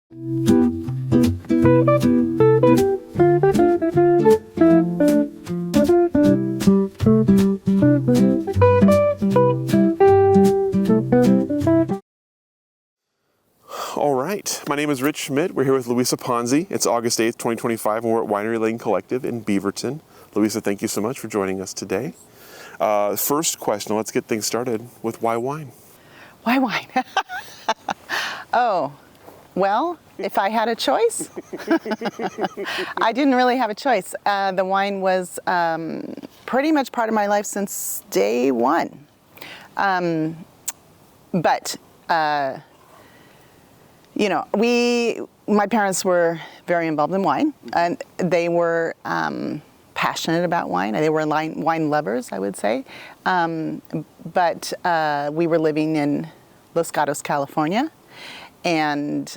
All right, my name is Rich Schmidt. We're here with Luisa Ponzi. It's August 8th, 2025, and we're at Winery Lane Collective in Beaverton. Luisa, thank you so much for joining us today. First question, let's get things started with why wine? Why wine? Oh, well, if I had a choice, I didn't really have a choice. The wine was pretty much part of my life since day one. But you know, my parents were very involved in wine, and they were passionate about wine. They were wine lovers, I would say. But we were living in Los Gatos, California, and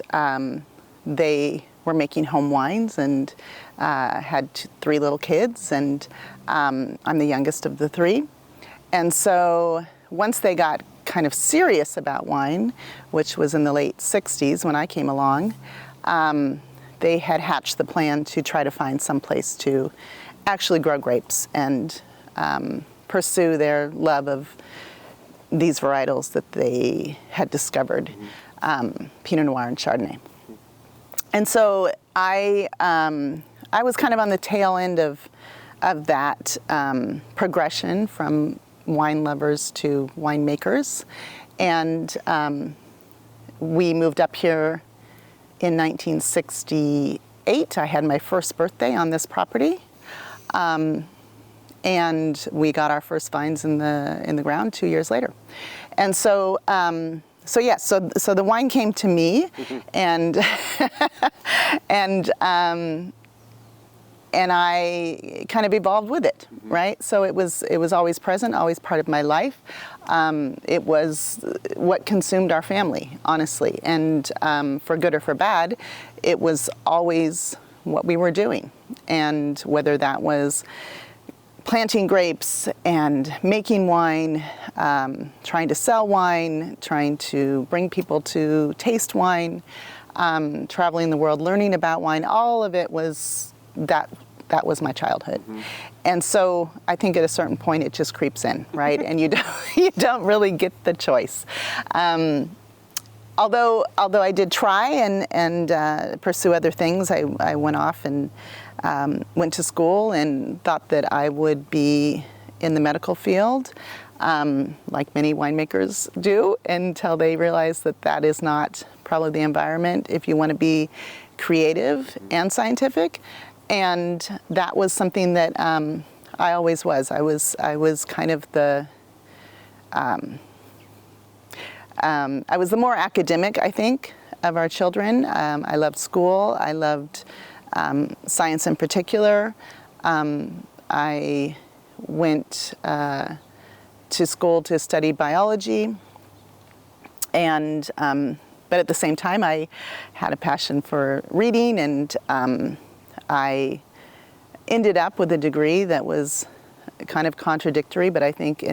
they were making home wines and had 3 little kids, and I'm the youngest of the 3. And so once they got kind of serious about wine, which was in the late 60s when I came along, they had hatched the plan to try to find some place to actually grow grapes and pursue their love of these varietals that they had discovered, Pinot Noir and Chardonnay. And so I was kind of on the tail end of that progression from wine lovers to winemakers, and we moved up here in 1968. I had my first birthday on this property, and we got our first vines in the ground 2 years later. And so so the wine came to me, and and I kind of evolved with it, right? So it was always present, always part of my life. It was what consumed our family, honestly. And for good or for bad, it was always what we were doing. And whether that was planting grapes and making wine, trying to sell wine, trying to bring people to taste wine, traveling the world, learning about wine, all of it was that was my childhood. And so I think at a certain point it just creeps in, right? And you don't really get the choice. Although I did try and pursue other things, I went off and went to school and thought that I would be in the medical field, like many winemakers do, until they realize that that is not probably the environment if you want to be creative and scientific. And that was something that I always was. I was kind of the I was the more academic, I think, of our children. I loved school. I loved science in particular. I went to school to study biology, and but at the same time, I had a passion for reading, and I ended up with a degree that was kind of contradictory, but I think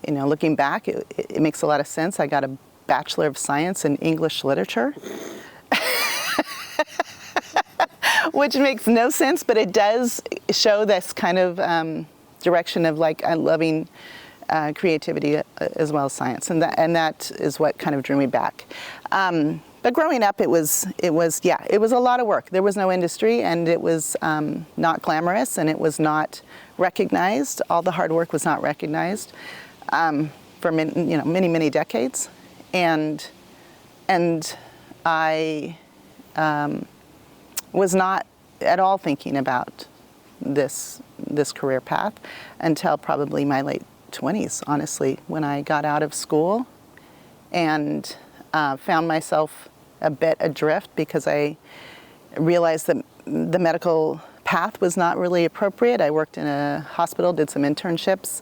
looking back, it makes a lot of sense. I got a Bachelor of Science in English Literature, which makes no sense, but it does show this kind of direction of like loving creativity as well as science, and that is what kind of drew me back. But growing up, it was a lot of work. There was no industry, and it was not glamorous, and it was not recognized. All the hard work was not recognized for many decades, and I was not at all thinking about this career path until probably my late 20s, honestly, when I got out of school and found myself a bit adrift because I realized that the medical path was not really appropriate. I worked in a hospital, did some internships,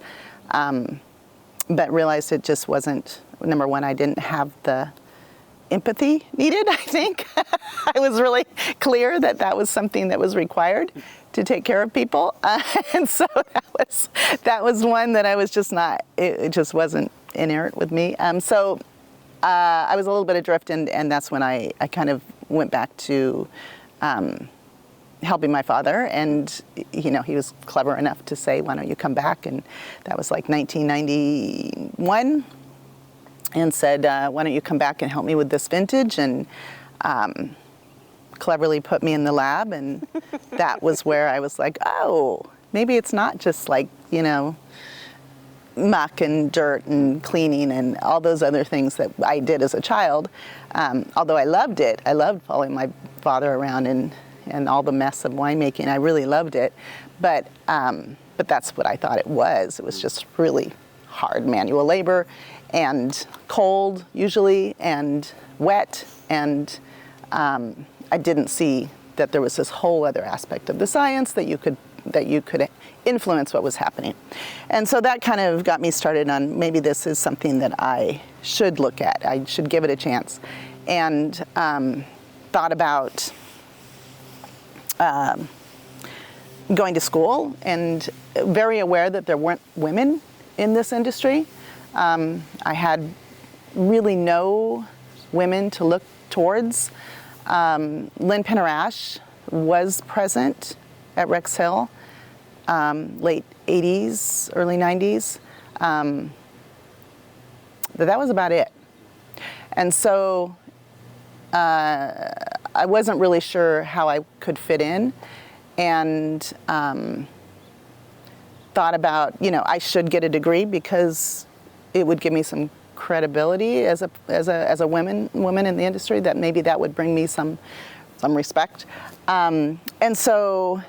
but realized it just wasn't, number one, I didn't have the empathy needed, I think. I was really clear that that was something that was required to take care of people. And so that was one that I was just not, it just wasn't inherent with me. So I was a little bit adrift, and that's when I kind of went back to helping my father. And, he was clever enough to say, why don't you come back? And that was like 1991. And said, why don't you come back and help me with this vintage? And cleverly put me in the lab. And that was where I was like, oh, maybe it's not just like, muck and dirt and cleaning and all those other things that I did as a child. Although I loved it. I loved following my father around and all the mess of winemaking. I really loved it. But that's what I thought it was. It was just really hard manual labor and cold usually and wet. And I didn't see that there was this whole other aspect of the science that you could influence what was happening. And so that kind of got me started on maybe this is something that I should look at. I should give it a chance. And thought about going to school, and very aware that there weren't women in this industry. I had really no women to look towards. Lynn Penarash was present at Rex Hill, late 80s, early 90s. But that was about it. And so I wasn't really sure how I could fit in, and thought about, I should get a degree because it would give me some credibility as a woman in the industry, that maybe that would bring me some respect. And so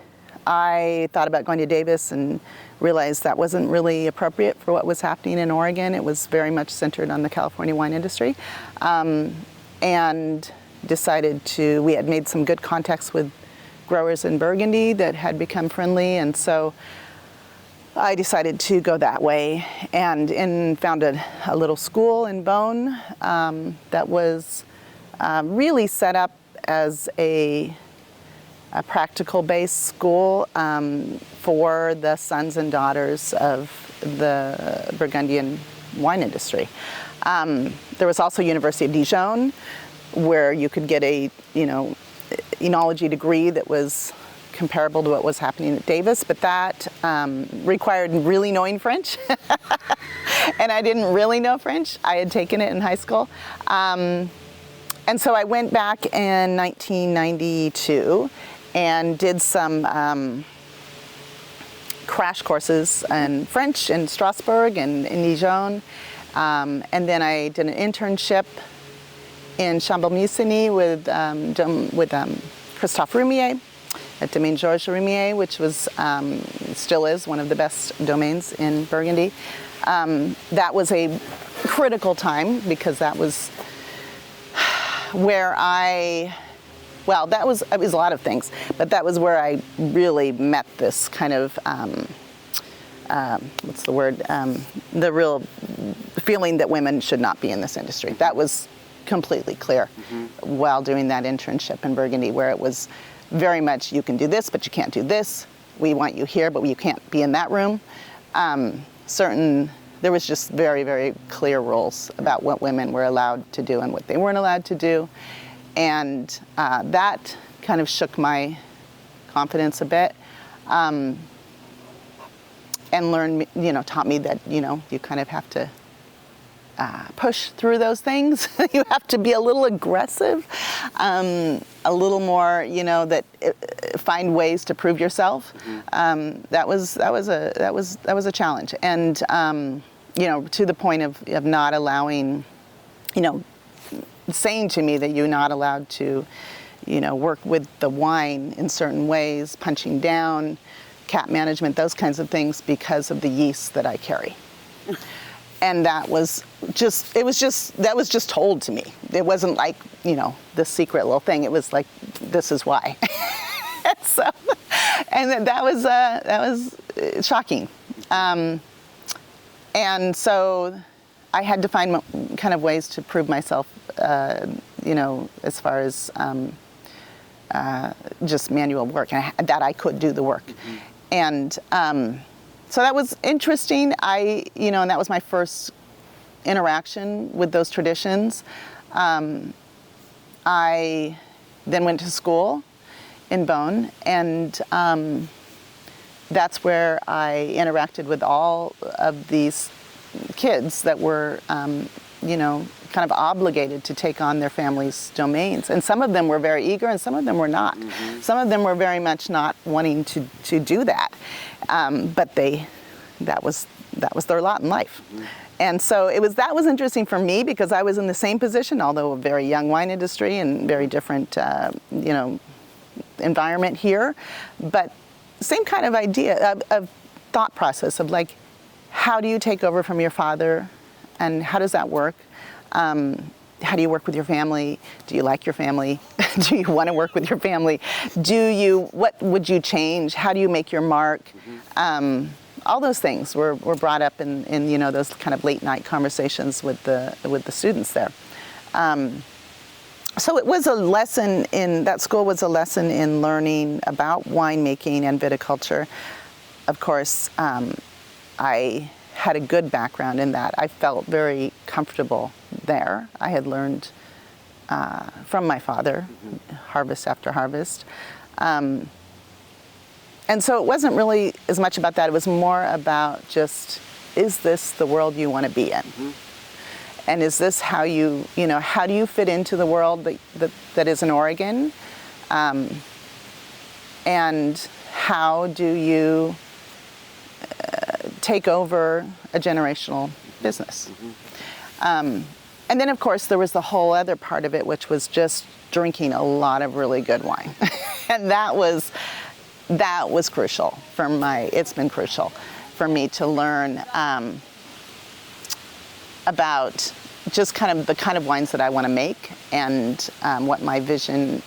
I thought about going to Davis and realized that wasn't really appropriate for what was happening in Oregon. It was very much centered on the California wine industry. And decided we had made some good contacts with growers in Burgundy that had become friendly, and so I decided to go that way and found a little school in Beaune that was really set up as a practical-based school for the sons and daughters of the Burgundian wine industry. There was also University of Dijon, where you could get a enology degree that was comparable to what was happening at Davis, but that required really knowing French. And I didn't really know French. I had taken it in high school. And so I went back in 1992 and did some crash courses in French in Strasbourg and in Dijon. And then I did an internship in Chambly-Musigny with Christophe Roumier at Domaine Georges Roumier, which was, still is, one of the best domains in Burgundy. That was a critical time because that was where it was a lot of things, but that was where I really met this kind of, the real feeling that women should not be in this industry. That was completely clear while doing that internship in Burgundy, where it was very much, you can do this, but you can't do this. We want you here, but you can't be in that room. There was just very, very clear rules about what women were allowed to do and what they weren't allowed to do. And that kind of shook my confidence a bit. And taught me that, you kind of have to push through those things. You have to be a little aggressive, a little more, find ways to prove yourself. That was a challenge, and to the point of not allowing, saying to me that you're not allowed to, work with the wine in certain ways, punching down, cap management, those kinds of things, because of the yeast that I carry. And that was just told to me. It wasn't like, the secret little thing. It was like, this is why. That was shocking. And so I had to find kind of ways to prove myself, as far as just manual work, and that I could do the work. And so that was interesting. And that was my first interaction with those traditions. I then went to school in Beaune, and that's where I interacted with all of these kids that were, kind of obligated to take on their families' domains. And some of them were very eager, and some of them were not. Mm-hmm. Some of them were very much not wanting to do that, but that was their lot in life. Mm-hmm. And so that was interesting for me because I was in the same position, although a very young wine industry and very different, environment here, but same kind of idea of thought process of like, how do you take over from your father, and how does that work? How do you work with your family? Do you like your family? Do you want to work with your family? What would you change? How do you make your mark? Mm-hmm. All those things were brought up in those kind of late night conversations with the students there. So it was a lesson that school was a lesson in learning about winemaking and viticulture. Of course, I had a good background in that. I felt very comfortable there. I had learned from my father, harvest after harvest. And so it wasn't really as much about that. It was more about just, is this the world you want to be in? Mm-hmm. And is this how do you fit into the world that is in Oregon? And how do you take over a generational business? Mm-hmm. And then, of course, there was the whole other part of it, which was just drinking a lot of really good wine. And that was crucial it's been crucial for me to learn about just kind of the kind of wines that I want to make, and what my vision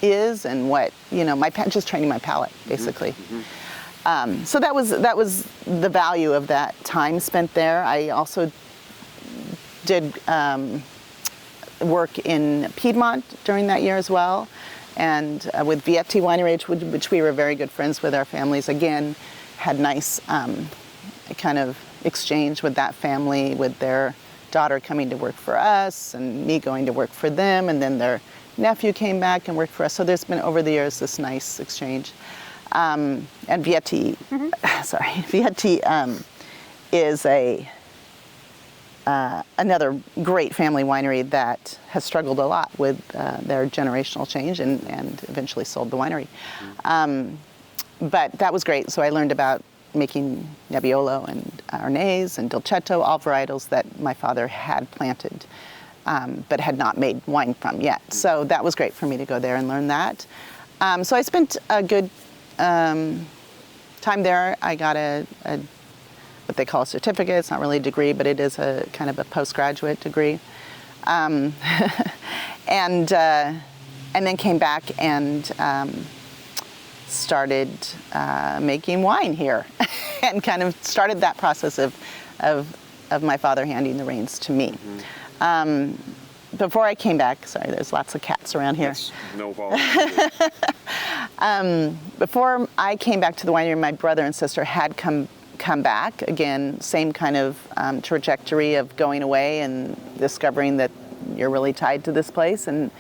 is, and what, just training my palate, basically. Mm-hmm. So that was the value of that time spent there. I also did work in Piedmont during that year as well, and with Vietti Winery, which we were very good friends with. Our families, again, had nice kind of exchange with that family, with their daughter coming to work for us and me going to work for them, and then their nephew came back and worked for us. So there's been over the years this nice exchange. And Vietti, Vietti is another great family winery that has struggled a lot with their generational change and eventually sold the winery. But that was great. So I learned about making Nebbiolo and Arnese and Dolcetto, all varietals that my father had planted, but had not made wine from yet. So that was great for me to go there and learn that. So I spent a good time there. I got what they call a certificate. It's not really a degree, but it is a kind of a postgraduate degree. And then came back and started making wine here, and kind of started that process of my father handing the reins to me. Mm-hmm. Before I came back, sorry, there's lots of cats around here. Yes, no problem. Before I came back to the winery, my brother and sister had come back. Again, same kind of trajectory of going away and discovering that you're really tied to this place, and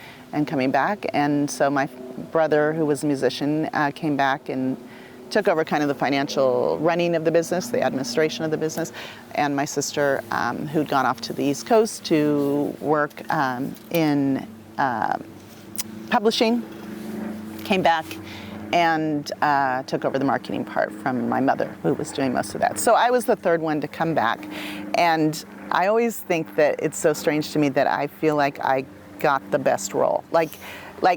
coming back. And so my brother, who was a musician, came back and took over kind of the financial running of the business, the administration of the business. And my sister, who'd gone off to the East Coast to work in publishing, came back and took over the marketing part from my mother, who was doing most of that. So I was the third one to come back. And I always think that it's so strange to me that I feel like I got the best role. Like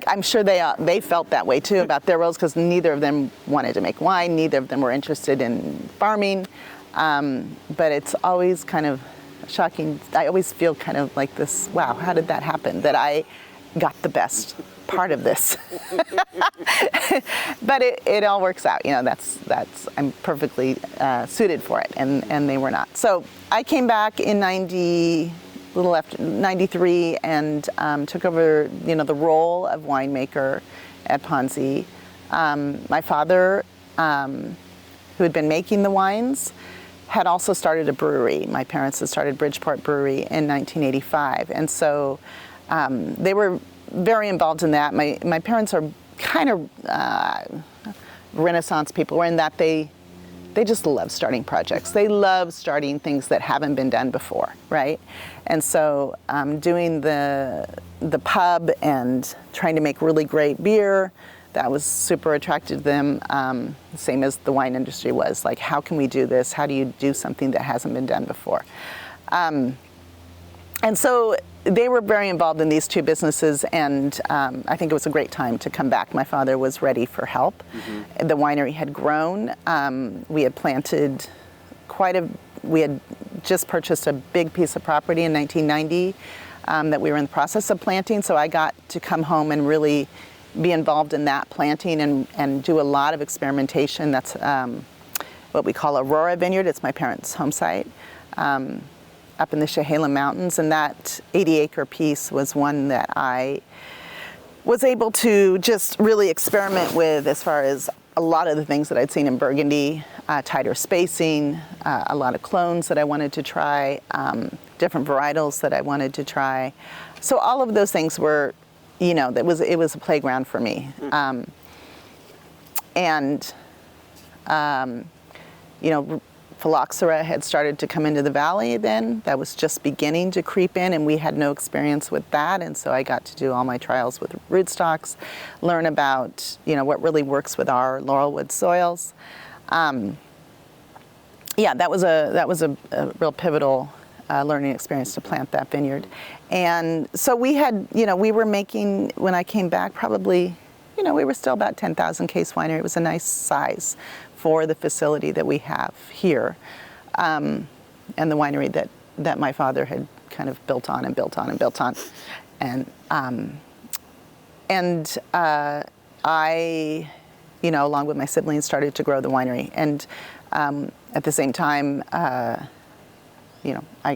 I'm sure they felt that way too about their roles, because neither of them wanted to make wine, neither of them were interested in farming. But it's always kind of shocking. I always feel kind of like this, wow, how did that happen? That I got the best part of this. But it all works out. That's I'm perfectly suited for it, and they were not. So I came back in 93 and took over the role of winemaker at Ponzi. My father, who had been making the wines, had also started a brewery. My parents had started Bridgeport Brewery in 1985, and so they were very involved in that. My parents are kind of Renaissance people, in that they just love starting projects. They love starting things that haven't been done before, right? And so doing the pub and trying to make really great beer, that was super attractive to them, same as the wine industry was. Like, how can we do this? How do you do something that hasn't been done before? And so they were very involved in these two businesses, and I think it was a great time to come back. My father was ready for help. Mm-hmm. The winery had grown. We had planted we had just purchased a big piece of property in 1990 that we were in the process of planting, so I got to come home and really be involved in that planting and do a lot of experimentation. That's what we call Aurora Vineyard. It's my parents' home site up in the Chehalem Mountains, and that 80-acre piece was one that I was able to just really experiment with, as far as a lot of the things that I'd seen in Burgundy, tighter spacing, a lot of clones that I wanted to try, different varietals that I wanted to try. So all of those things were, it was a playground for me. Phylloxera had started to come into the valley then. That was just beginning to creep in, and we had no experience with that. And so I got to do all my trials with rootstocks, learn about, what really works with our laurelwood soils. That was a real pivotal learning experience to plant that vineyard. And so we had, we were making, when I came back, probably, we were still about 10,000 case winery. It was a nice size for the facility that we have here, and the winery that my father had kind of built on. And I, along with my siblings, started to grow the winery. And at the same time, I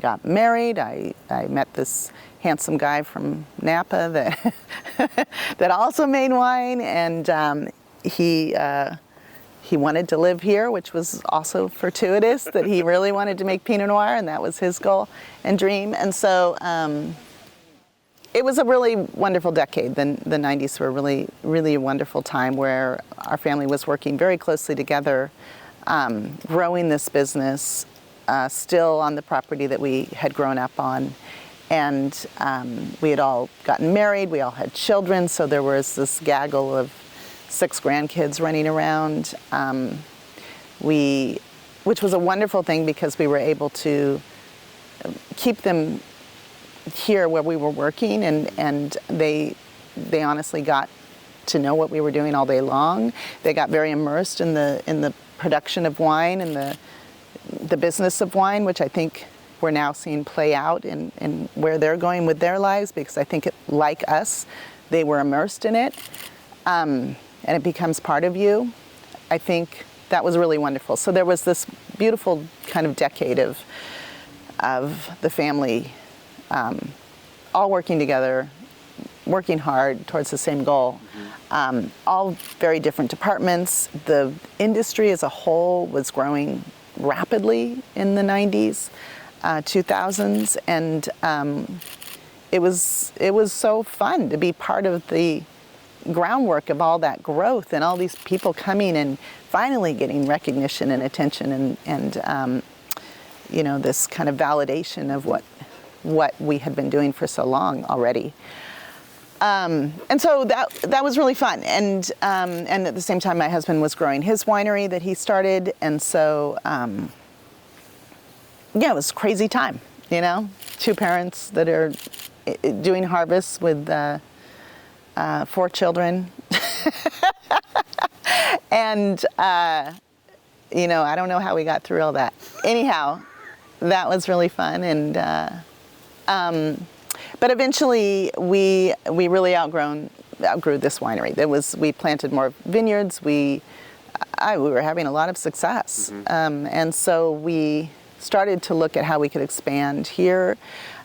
got married. I met this handsome guy from Napa that also made wine, and he wanted to live here, which was also fortuitous, that he really wanted to make Pinot Noir, and that was his goal and dream. And so it was a really wonderful decade. The 90s were really, really a wonderful time where our family was working very closely together, growing this business, still on the property that we had grown up on. And we had all gotten married, we all had children, so there was this gaggle of 6 grandkids running around, which was a wonderful thing because we were able to keep them here where we were working, and they honestly got to know what we were doing all day long. They got very immersed in the production of wine and the business of wine, which I think we're now seeing play out in where they're going with their lives, because I think like us, they were immersed in it. And it becomes part of you. I think that was really wonderful. So there was this beautiful kind of decade of the family all working together, working hard towards the same goal. Mm-hmm. All very different departments. The industry as a whole was growing rapidly in the 90s, 2000s, and it was so fun to be part of the groundwork of all that growth and all these people coming and finally getting recognition and attention and this kind of validation of what we had been doing for so long already. And so that was really fun. And at the same time, my husband was growing his winery that he started. And so, it was a crazy time, 2 parents that are doing harvests with 4 children. And, I don't know how we got through all that. Anyhow, that was really fun. And, but eventually we really outgrew this winery. We planted more vineyards. We were having a lot of success. Mm-hmm. And so we started to look at how we could expand here.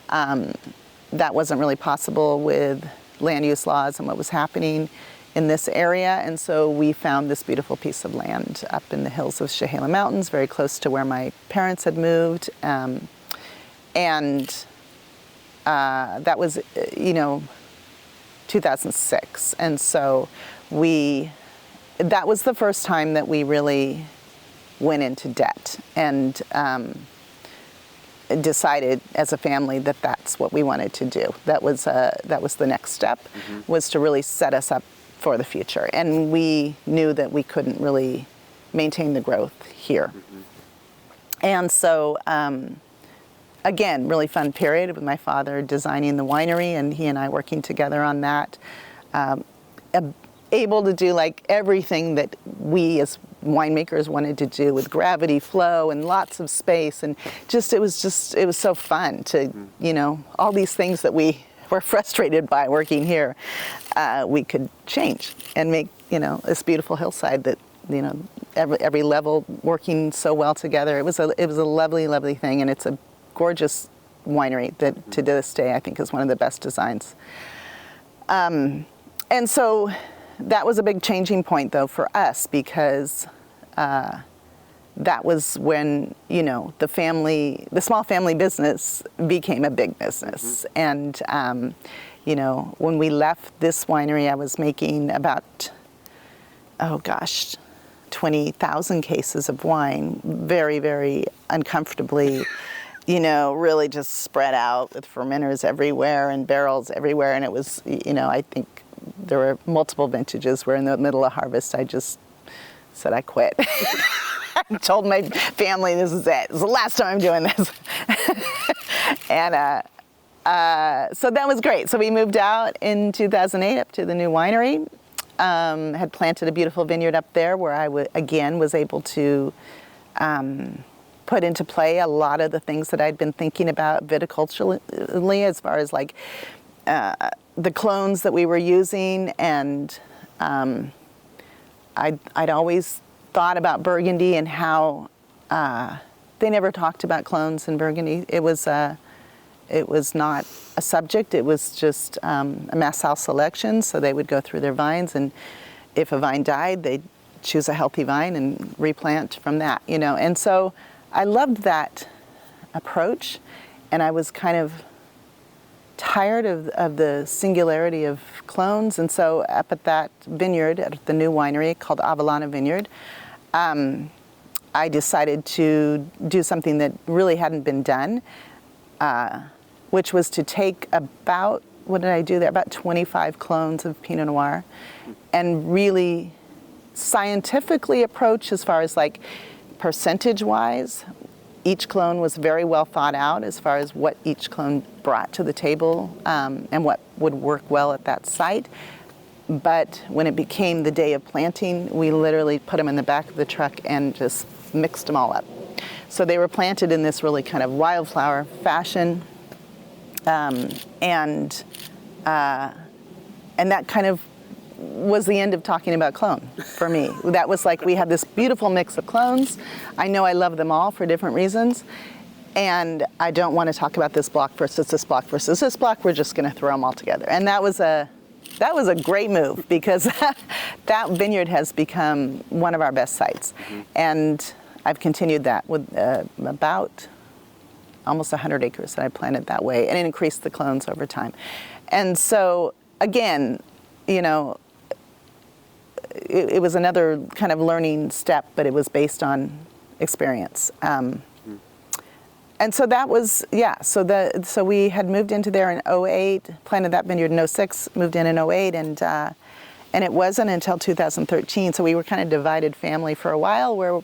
That wasn't really possible with land use laws and what was happening in this area, and so we found this beautiful piece of land up in the hills of Chehala Mountains, very close to where my parents had moved, and that was, 2006, and so that was the first time that we really went into debt and decided as a family that that's what we wanted to do. That was the next step, was to really set us up for the future. And we knew that we couldn't really maintain the growth here. And so, again, really fun period with my father designing the winery and he and I working together on that. Able to do like everything that we as winemakers wanted to do with gravity flow and lots of space, and it was so fun to, all these things that we were frustrated by working here, we could change and make, this beautiful hillside that, every level working so well together. It was a lovely, lovely thing, and it's a gorgeous winery that to this day I think is one of the best designs. And so that was a big changing point though for us, because that was when, the small family business became a big business. And, when we left this winery, I was making about, 20,000 cases of wine, very, very uncomfortably, really just spread out with fermenters everywhere and barrels everywhere. And it was, I think there were multiple vintages where in the middle of harvest, I just said I quit. I told my family, this is it. This is the last time I'm doing this. And so that was great. So we moved out in 2008 up to the new winery. Had planted a beautiful vineyard up there where I again was able to put into play a lot of the things that I'd been thinking about viticulturally, as far as like the clones that we were using. And I'd always thought about Burgundy and how they never talked about clones in Burgundy. It was not a subject. It was just a Massal selection. So they would go through their vines, and if a vine died, they'd choose a healthy vine and replant from that, And so I loved that approach, and I was kind of tired of the singularity of clones. And so up at that vineyard, at the new winery called Avellana Vineyard, I decided to do something that really hadn't been done, which was to take about, what did I do there? About 25 clones of Pinot Noir and really scientifically approach as far as like percentage-wise. Each clone was very well thought out as far as what each clone brought to the table and what would work well at that site. But when it became the day of planting, we literally put them in the back of the truck and just mixed them all up. So they were planted in this really kind of wildflower fashion, and that kind of was the end of talking about clone for me. That was like, we had this beautiful mix of clones. I know I love them all for different reasons, and I don't want to talk about this block versus this block versus this block. We're just going to throw them all together. And that was a great move, because that vineyard has become one of our best sites. And I've continued that with about almost 100 acres that I planted that way, and it increased the clones over time. And so again, it was another kind of learning step, but it was based on experience. And so that was, so we had moved into there in 2008, planted that vineyard in 2006, moved in 2008, and it wasn't until 2013, so we were kind of divided family for a while, where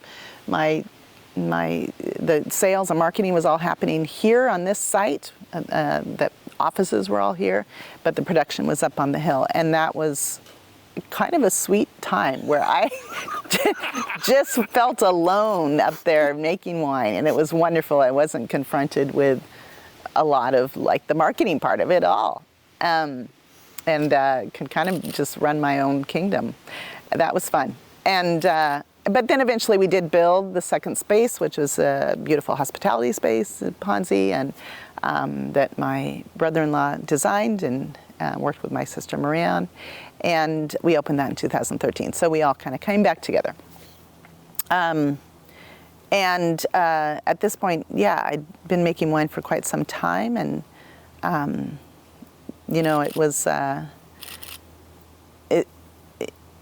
the sales and marketing was all happening here on this site, the offices were all here, but the production was up on the hill. And that was kind of a sweet time where I just felt alone up there making wine, and it was wonderful. I wasn't confronted with a lot of like the marketing part of it all, and could kind of just run my own kingdom. That was fun. And but then eventually we did build the second space, which was a beautiful hospitality space at Ponzi, and that my brother-in-law designed, and worked with my sister Maria on, and we opened that in 2013. So we all kind of came back together. At this point, yeah, I'd been making wine for quite some time, and it was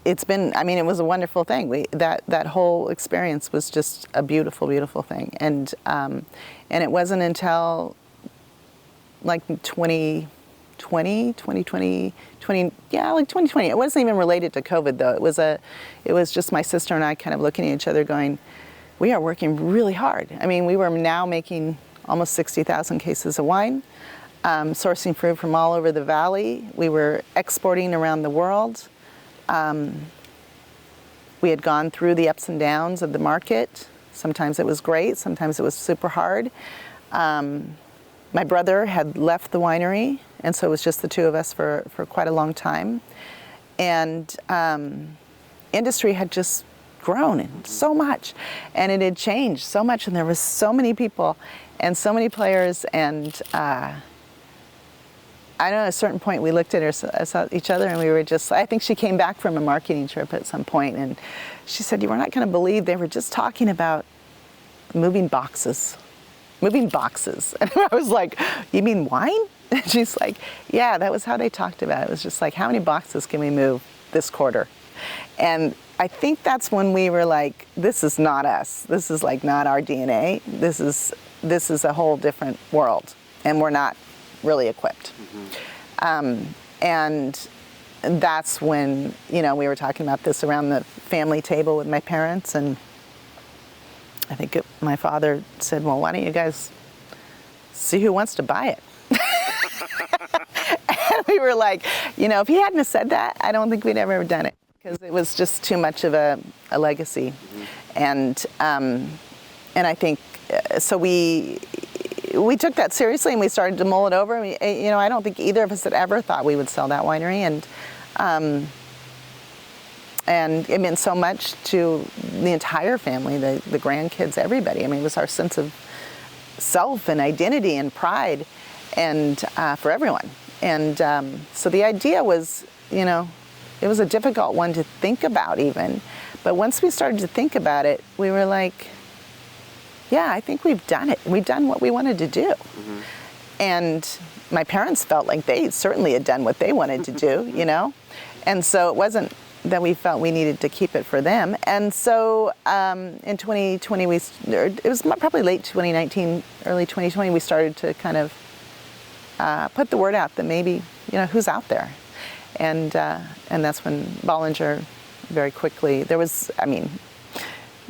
it's been, I mean, it was a wonderful thing. That whole experience was just a beautiful, beautiful thing. And it wasn't until like 2020, yeah, like 2020. It wasn't even related to COVID though. It was just my sister and I kind of looking at each other going, we are working really hard. I mean, we were now making almost 60,000 cases of wine, sourcing fruit from all over the valley. We were exporting around the world. We had gone through the ups and downs of the market. Sometimes it was great, sometimes it was super hard. My brother had left the winery, and so it was just the two of us for quite a long time. And industry had just grown so much, and it had changed so much, and there was so many people and so many players, and I know at a certain point we looked at each other and we were just, I think she came back from a marketing trip at some point, and she said, you were not going to believe they were just talking about moving boxes. And I was like, you mean wine? And she's like, yeah, that was how they talked about it. It was just like, how many boxes can we move this quarter? And I think that's when we were like, this is not us. This is like not our DNA. This is a whole different world, and we're not really equipped. And that's when, we were talking about this around the family table with my parents, and I think my father said, well, why don't you guys see who wants to buy it? And we were like, if he hadn't have said that, I don't think we'd ever have done it, because it was just too much of a legacy. And I think, so we took that seriously, and we started to mull it over. I don't think either of us had ever thought we would sell that winery, and it meant so much to the entire family, the grandkids, everybody. I mean, it was our sense of self and identity and pride, and for everyone. And so the idea was, it was a difficult one to think about even, but once we started to think about it, we were like, yeah, I think we've done it. We've done what we wanted to do. And my parents felt like they certainly had done what they wanted to do, And so it wasn't that we felt we needed to keep it for them. And so in 2020, it was probably late 2019, early 2020, we started to kind of put the word out that maybe, who's out there? And that's when Bollinger very quickly, there was,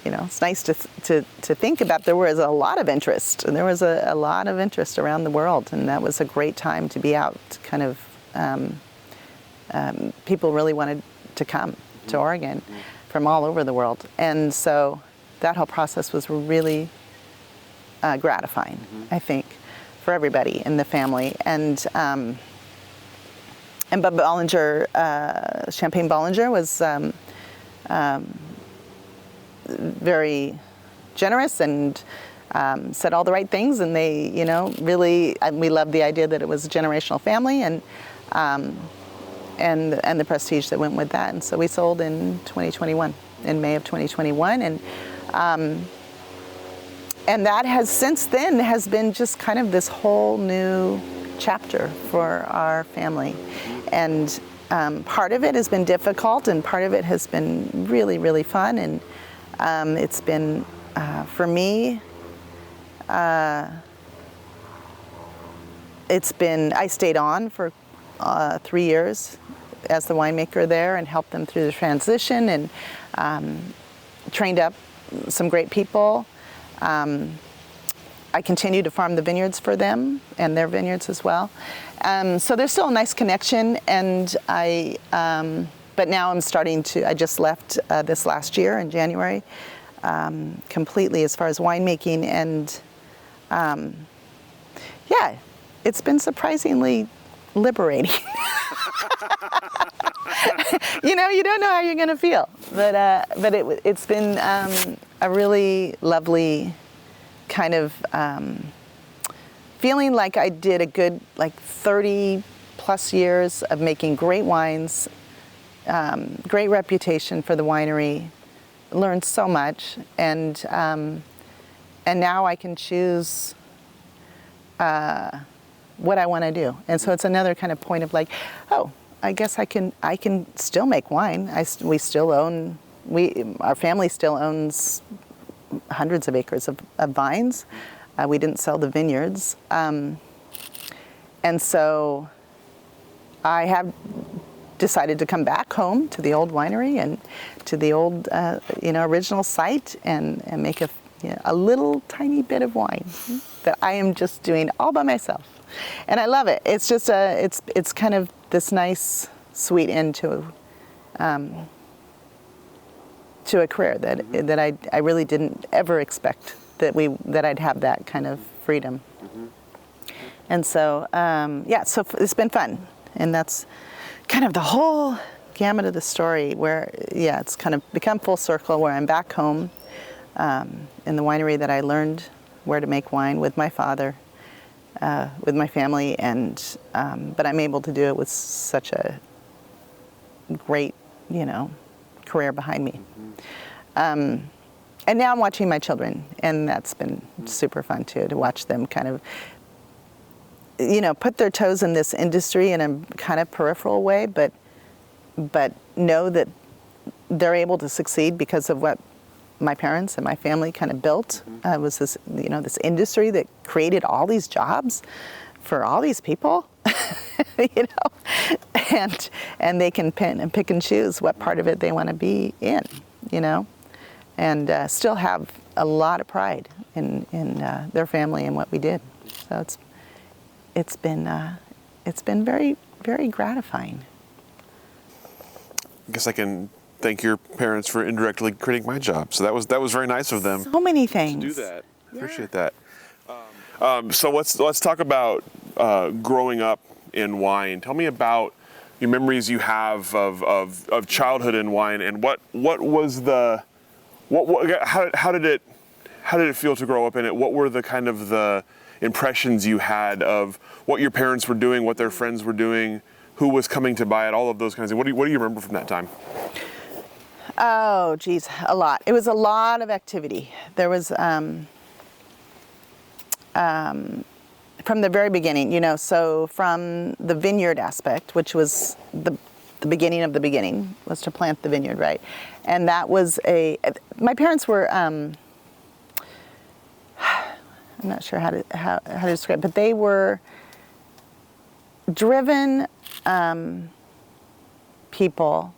it's nice to think about. There was a lot of interest, and there was a lot of interest around the world, and that was a great time to be out. Kind of, people really wanted to come to Oregon from all over the world, and so that whole process was really gratifying, I think, for everybody in the family. And Bub Bollinger, Champagne Bollinger, was very generous and said all the right things, and they, really, we loved the idea that it was a generational family, and the prestige that went with that. And so we sold in 2021, in May of 2021, and that has since then has been just kind of this whole new chapter for our family. And part of it has been difficult, and part of it has been really, really fun. And it's been, for me, I stayed on for 3 years as the winemaker there and helped them through the transition, and trained up some great people. I continue to farm the vineyards for them and their vineyards as well. So there's still a nice connection, and but now I'm starting to, I just left this last year in January, completely as far as winemaking, and yeah, it's been surprisingly liberating. You don't know how you're going to feel, but it's been a really lovely kind of feeling like I did a good 30 plus years of making great wines, great reputation for the winery, learned so much, and now I can choose what I want to do. And so it's another kind of point of like, oh, I guess I can still make wine. We still own, our family still owns hundreds of acres of vines. We didn't sell the vineyards. And so I have decided to come back home to the old winery and to the old, original site and make a little tiny bit of wine that I am just doing all by myself. And I love it. It's just it's kind of this nice, sweet end to a career that I really didn't ever expect that I'd have that kind of freedom. And so, so it's been fun. And that's kind of the whole gamut of the story where, it's kind of become full circle where I'm back home in the winery that I learned where to make wine with my father, with my family, and but I'm able to do it with such a great, career behind me. And now I'm watching my children, and that's been super fun too, to watch them kind of, put their toes in this industry in a kind of peripheral way, but know that they're able to succeed because of what my parents and my family kind of built. Was this, this industry that created all these jobs for all these people, and they can pick and choose what part of it they want to be in, and still have a lot of pride in their family and what we did. So it's been very, very gratifying. I guess I can thank your parents for indirectly creating my job. So that was very nice of them. So many things. To do that. Appreciate that. So let's talk about growing up in wine. Tell me about your memories you have of childhood in wine, and what was how did it feel to grow up in it? What were the kind of the impressions you had of what your parents were doing, what their friends were doing, who was coming to buy it, all of those kinds of things? What do you remember from that time? Oh, geez, a lot. It was a lot of activity. There was, from the very beginning, so from the vineyard aspect, which was the beginning of the beginning, was to plant the vineyard, right? And that was my parents were, I'm not sure how to describe it, but they were driven people.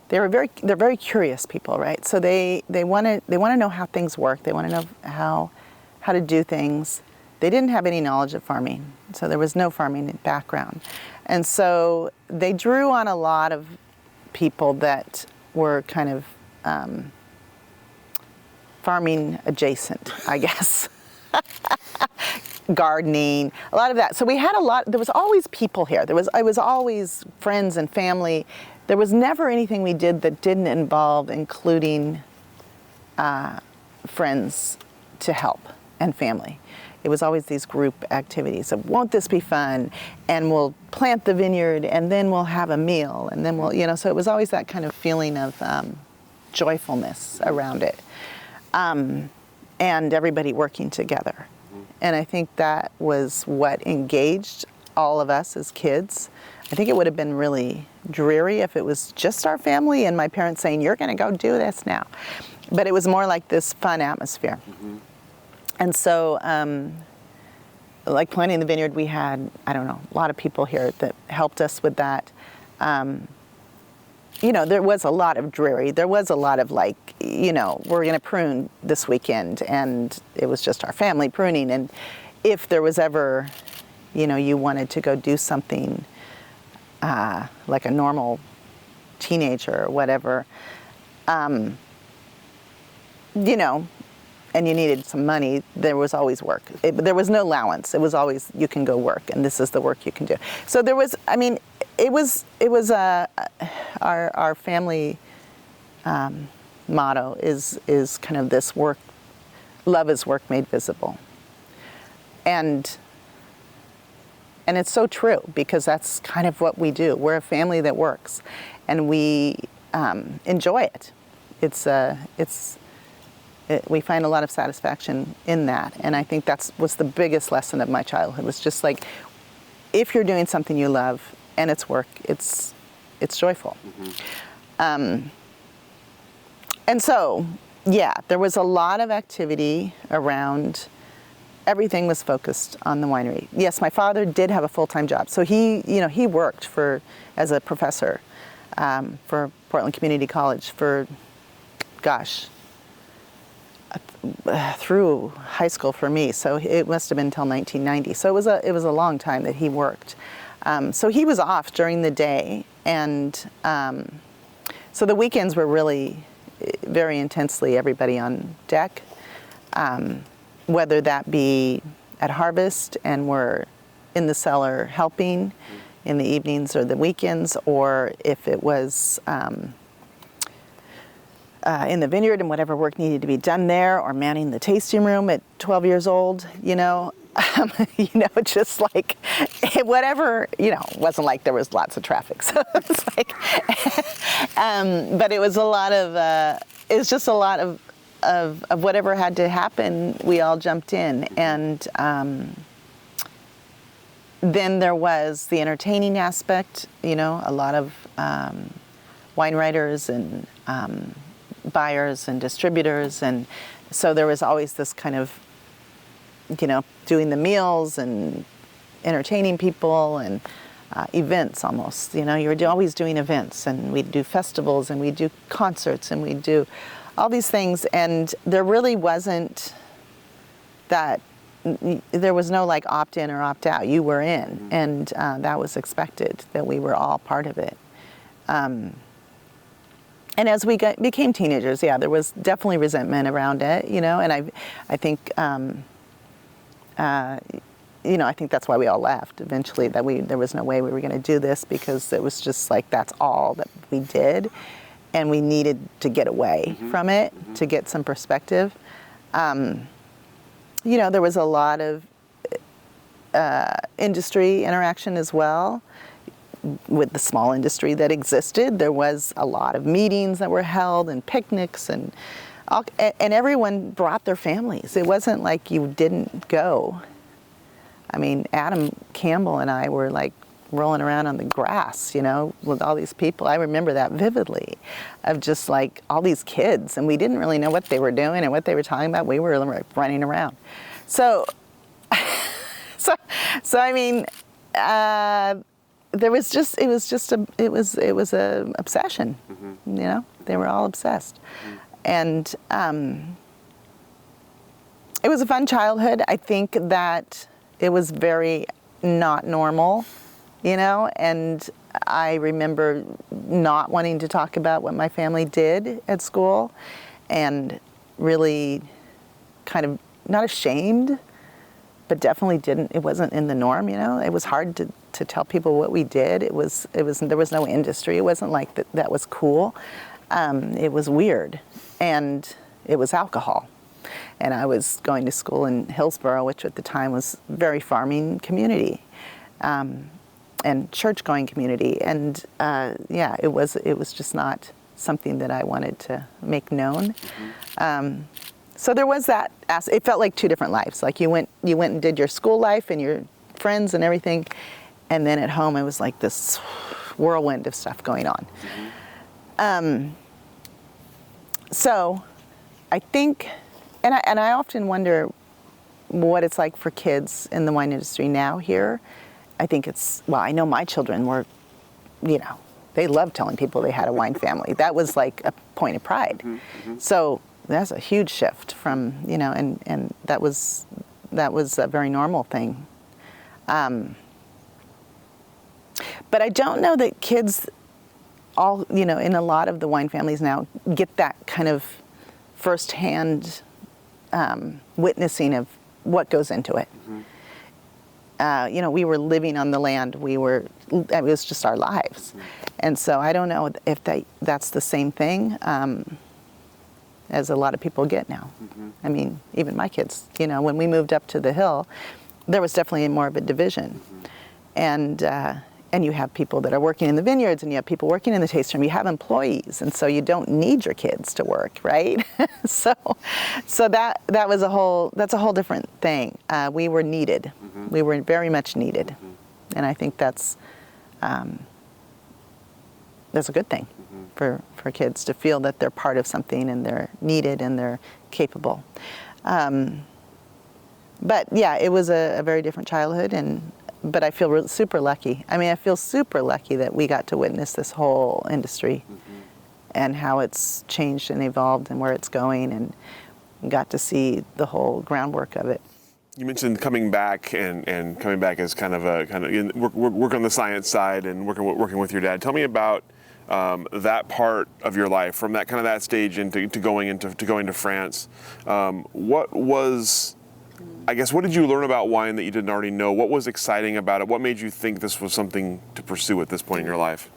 They're very curious people, right? So they want to know how things work. They want to know how to do things. They didn't have any knowledge of farming, so there was no farming background, and so they drew on a lot of people that were kind of farming adjacent, I guess. Gardening, a lot of that. So we had there was always people here. I was always friends and family. There was never anything we did that didn't involve including friends to help and family. It was always these group activities of, won't this be fun? And we'll plant the vineyard, and then we'll have a meal, and then we'll, so it was always that kind of feeling of joyfulness around it. And everybody working together. And I think that was what engaged all of us as kids. I think it would have been really dreary if it was just our family and my parents saying, you're going to go do this now. But it was more like this fun atmosphere. And so, like planting the vineyard, we had, I don't know, a lot of people here that helped us with that. There was a lot of dreary. There was a lot of like, we're going to prune this weekend, and it was just our family pruning. And if there was ever, you wanted to go do something like a normal teenager or whatever, and you needed some money, there was always work. There was no allowance. It was always, you can go work, and this is the work you can do. So there was, it was our family motto is kind of this work, love is work made visible. And And it's so true, because that's kind of what we do. We're a family that works, and we enjoy it. We find a lot of satisfaction in that. And I think was the biggest lesson of my childhood, was just like, if you're doing something you love and it's work, it's joyful. And so, yeah, there was a lot of activity around. Everything was focused on the winery. Yes, my father did have a full-time job, so he worked as a professor for Portland Community College for, through high school for me. So it must have been until 1990. So it was a long time that he worked. So he was off during the day, and so the weekends were really very intensely everybody on deck. Whether that be at harvest and we're in the cellar helping in the evenings or the weekends, or if it was in the vineyard and whatever work needed to be done there, or manning the tasting room at 12 years old, just like whatever, it wasn't like there was lots of traffic. So it's like, but it was just a lot of whatever had to happen, we all jumped in. And then there was the entertaining aspect, a lot of wine writers and buyers and distributors. And so there was always this kind of, doing the meals and entertaining people and events almost. You were always doing events, and we'd do festivals and we'd do concerts and we'd do all these things, and there really wasn't there was no like opt in or opt out. You were in, and that was expected, that we were all part of it. And as we became teenagers, there was definitely resentment around it, and I think I think that's why we all left eventually, that there was no way we were going to do this, because it was just like, that's all that we did. And we needed to get away from it to get some perspective. There was a lot of industry interaction as well with the small industry that existed. There was a lot of meetings that were held and picnics, and everyone brought their families. It wasn't like you didn't go. I mean, Adam Campbell and I were like rolling around on the grass, with all these people. I remember that vividly, of just like all these kids, and we didn't really know what they were doing and what they were talking about. We were running around. So I mean, it was a obsession, they were all obsessed. And it was a fun childhood. I think that it was very not normal. And I remember not wanting to talk about what my family did at school, and really kind of not ashamed, but definitely it wasn't in the norm, It was hard to tell people what we did. There was no industry. It wasn't like that was cool. It was weird, and it was alcohol. And I was going to school in Hillsborough, which at the time was very farming community. And church-going community, and it was just not something that I wanted to make known. So there was that. It felt like two different lives. Like you went and did your school life and your friends and everything, and then at home it was like this whirlwind of stuff going on. So I think, and I often wonder what it's like for kids in the wine industry now here. I think I know my children were, they loved telling people they had a wine family. That was like a point of pride. So that's a huge shift from, and that was a very normal thing. But I don't know that kids all, in a lot of the wine families now get that kind of firsthand witnessing of what goes into it. We were living on the land. It was just our lives. And so I don't know if that's the same thing as a lot of people get now. I mean, even my kids, when we moved up to the hill, there was definitely more of a division. and you have people that are working in the vineyards, and you have people working in the taste room. You have employees, and so you don't need your kids to work, right? so that was that's a whole different thing. We were needed. We were very much needed, and I think that's a good thing for kids to feel that they're part of something and they're needed and they're capable. But yeah, it was a very different childhood, but I feel super lucky. I mean, I feel super lucky that we got to witness this whole industry and how it's changed and evolved and where it's going, and got to see the whole groundwork of it. You mentioned coming back and coming back as kind of work on the science side and working with your dad. Tell me about that part of your life, from that stage into going to France. What did you learn about wine that you didn't already know? What was exciting about it? What made you think this was something to pursue at this point in your life?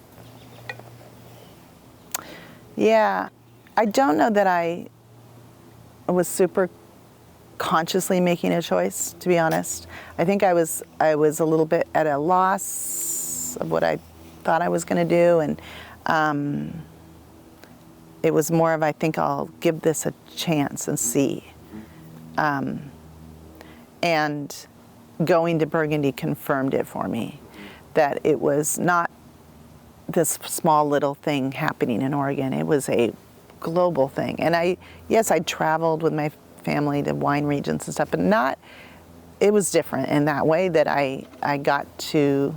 Yeah, I don't know that I was super consciously making a choice, to be honest. I think I was a little bit at a loss of what I thought I was going to do, and it was more of, I think I'll give this a chance and see. And going to Burgundy confirmed it for me, that it was not this small little thing happening in Oregon. It was a global thing. And I traveled with my family to wine regions and stuff, but it was different in that way, that I got to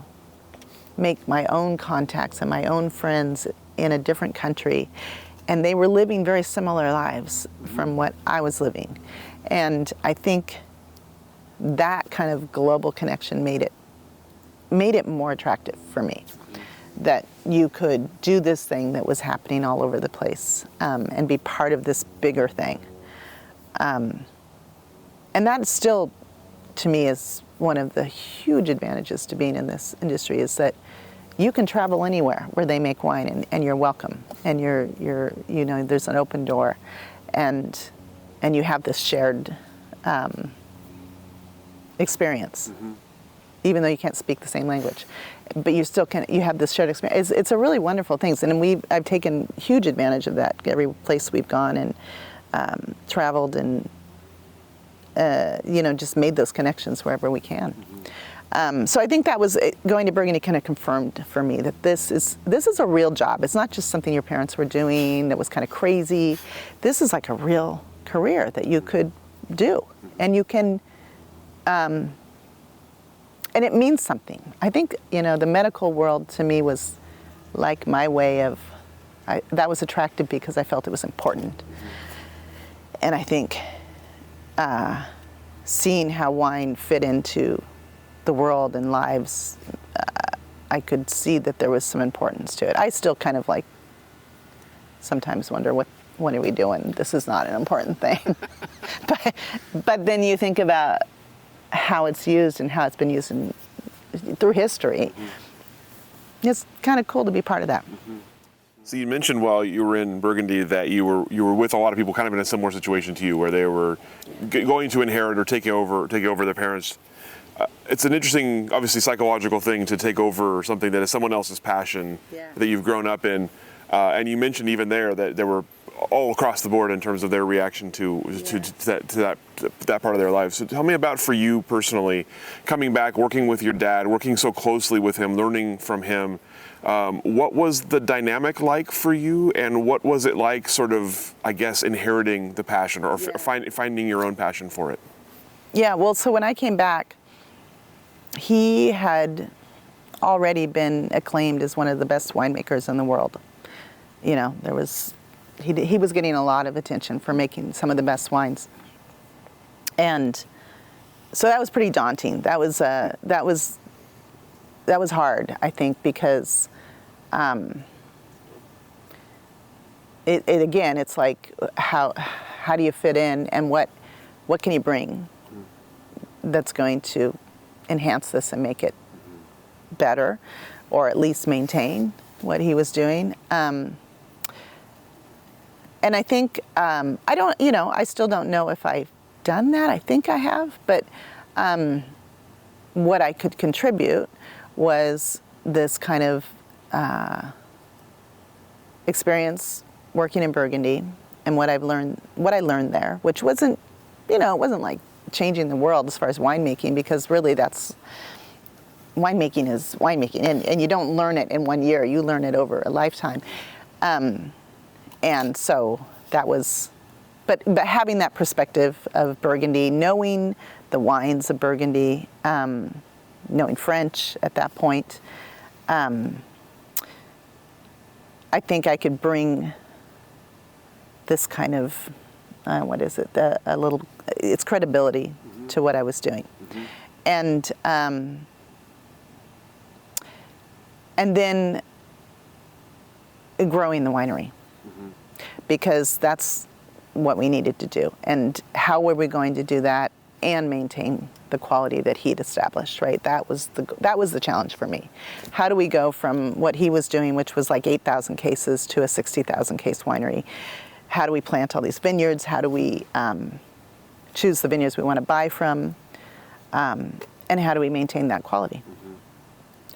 make my own contacts and my own friends in a different country. And they were living very similar lives from what I was living. And I think that kind of global connection made it more attractive for me, that you could do this thing that was happening all over the place, and be part of this bigger thing. And that still, to me, is one of the huge advantages to being in this industry, is that you can travel anywhere where they make wine, and you're welcome, and you're there's an open door, and you have this shared experience, even though you can't speak the same language, but you still you have this shared experience. It's a really wonderful thing, and I've taken huge advantage of that every place we've gone and traveled, and just made those connections wherever we can. So I think that was going to Burgundy kind of confirmed for me that this is a real job. It's not just something your parents were doing that was kind of crazy. This is like a real career that you could do, and you can. And it means something. I think, the medical world to me was like my way of, that was attractive because I felt it was important. And I think seeing how wine fit into the world and lives, I could see that there was some importance to it. I still kind of sometimes wonder, what are we doing? This is not an important thing. but then you think about how it's used and how it's been used through history. It's kind of cool to be part of that. So you mentioned while you were in Burgundy that you were with a lot of people kind of in a similar situation to you, where they were going to inherit or take over their parents. It's an interesting, obviously psychological thing to take over something that is someone else's passion that you've grown up in. And you mentioned even there that there were all across the board in terms of their reaction to that part of their lives. So tell me about, for you personally, coming back, working with your dad, working so closely with him, learning from him. What was the dynamic like for you, and what was it like, sort of, I guess, inheriting the passion or finding your own passion for it? Yeah, well, so when I came back, he had already been acclaimed as one of the best winemakers in the world. He was getting a lot of attention for making some of the best wines, and so that was pretty daunting. That was hard, I think, because it's like, how do you fit in, and what can you bring that's going to enhance this and make it better, or at least maintain what he was doing. And I think, I still don't know if I've done that. I think I have, but what I could contribute was this kind of experience working in Burgundy, and what I learned there, which wasn't, it wasn't like changing the world as far as winemaking, because really winemaking is winemaking, and you don't learn it in 1 year, you learn it over a lifetime. And so that was, but having that perspective of Burgundy, knowing the wines of Burgundy, knowing French at that point, I think I could bring this kind of, it's credibility to what I was doing. And then growing the winery, because that's what we needed to do. And how were we going to do that and maintain the quality that he'd established, right? That was the challenge for me. How do we go from what he was doing, which was like 8,000 cases, to a 60,000 case winery? How do we plant all these vineyards? How do we choose the vineyards we want to buy from? And how do we maintain that quality?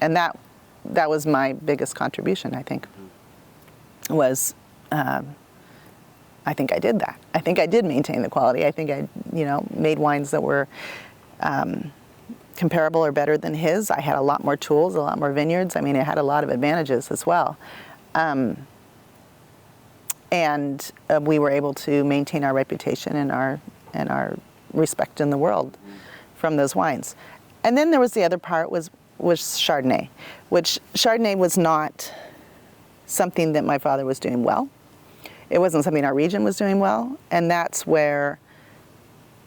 And that was my biggest contribution, I think, was I think I did that. I think I did maintain the quality. I think I, made wines that were comparable or better than his. I had a lot more tools, a lot more vineyards. I mean, it had a lot of advantages as well. And we were able to maintain our reputation and our respect in the world from those wines. And then there was the other part was Chardonnay, which Chardonnay was not something that my father was doing well. It wasn't something our region was doing well. And that's where,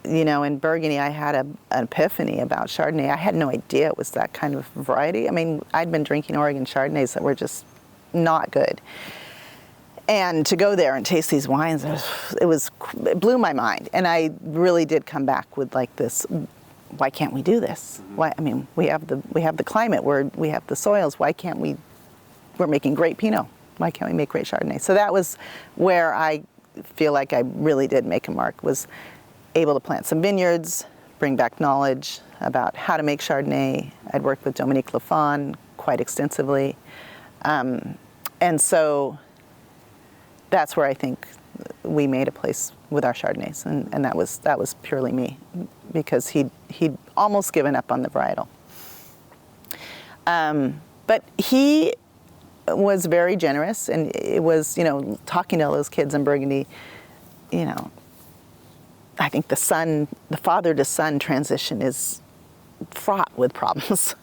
in Burgundy, I had an epiphany about Chardonnay. I had no idea it was that kind of variety. I mean, I'd been drinking Oregon Chardonnays that were just not good. And to go there and taste these wines, it blew my mind. And I really did come back with like this, why can't we do this? Why? I mean, we have the climate, we have the soils. Why can't we're making great Pinot. Why can't we make great Chardonnay? So that was where I feel like I really did make a mark, was able to plant some vineyards, bring back knowledge about how to make Chardonnay. I'd worked with Dominique Lafon quite extensively. And so that's where I think we made a place with our Chardonnays, and that was purely me, because he'd almost given up on the varietal. But he was very generous, and it was, talking to all those kids in Burgundy, I think the father to son transition is fraught with problems.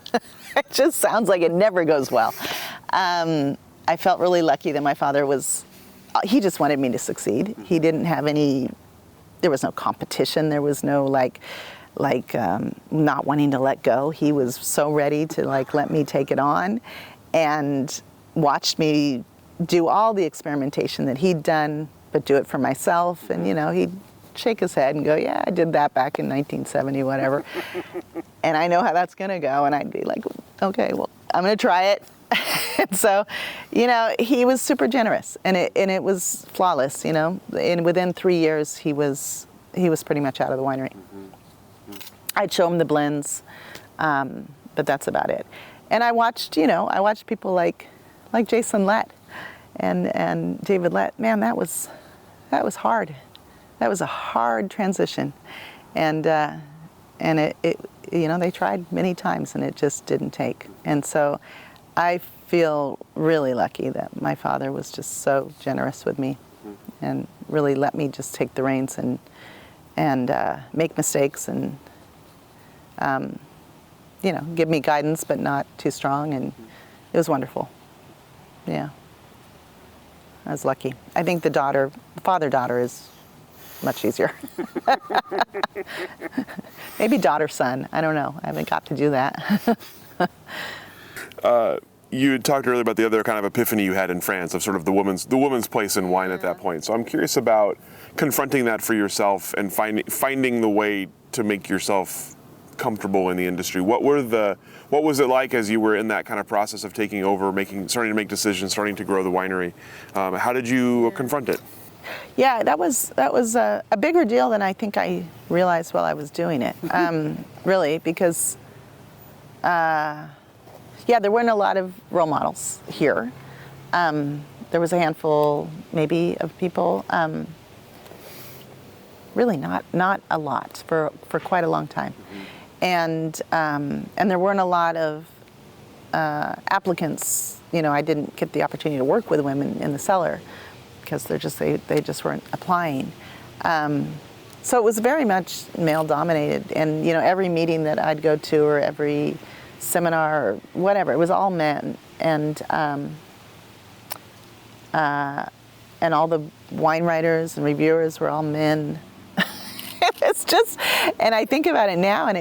It just sounds like it never goes well. I felt really lucky that my father he just wanted me to succeed. He didn't have there was no competition. There was no not wanting to let go. He was so ready to let me take it on, and watched me do all the experimentation that he'd done, but do it for myself. And he'd shake his head and go, yeah, I did that back in 1970, whatever. And I know how that's gonna go. And I'd be like, okay, well, I'm gonna try it. And so, he was super generous, and it was flawless, and within 3 years, he was pretty much out of the winery. I'd show him the blends, but that's about it. And I watched people like Jason Lett and David Lett. Man, that was hard. That was a hard transition, and it they tried many times, and it just didn't take. And so I feel really lucky that my father was just so generous with me, and really let me just take the reins and make mistakes, and give me guidance, but not too strong, and it was wonderful. Yeah, I was lucky. I think the father-daughter is much easier. Maybe daughter-son. I don't know. I haven't got to do that. You had talked earlier about the other kind of epiphany you had in France of sort of the woman's place in wine at that point. So I'm curious about confronting that for yourself and finding the way to make yourself comfortable in the industry. What was it like as you were in that kind of process of taking over, starting to make decisions, starting to grow the winery? How did you confront it? Yeah, that was a bigger deal than I think I realized while I was doing it. Really, because Yeah, there weren't a lot of role models here. There was a handful, maybe, of people. Really not a lot for quite a long time. And there weren't a lot of applicants. I didn't get the opportunity to work with women in the cellar because they just weren't applying. So it was very much male dominated, and every meeting that I'd go to or every seminar or whatever, it was all men, and all the wine writers and reviewers were all men. It's just, and I think about it now, and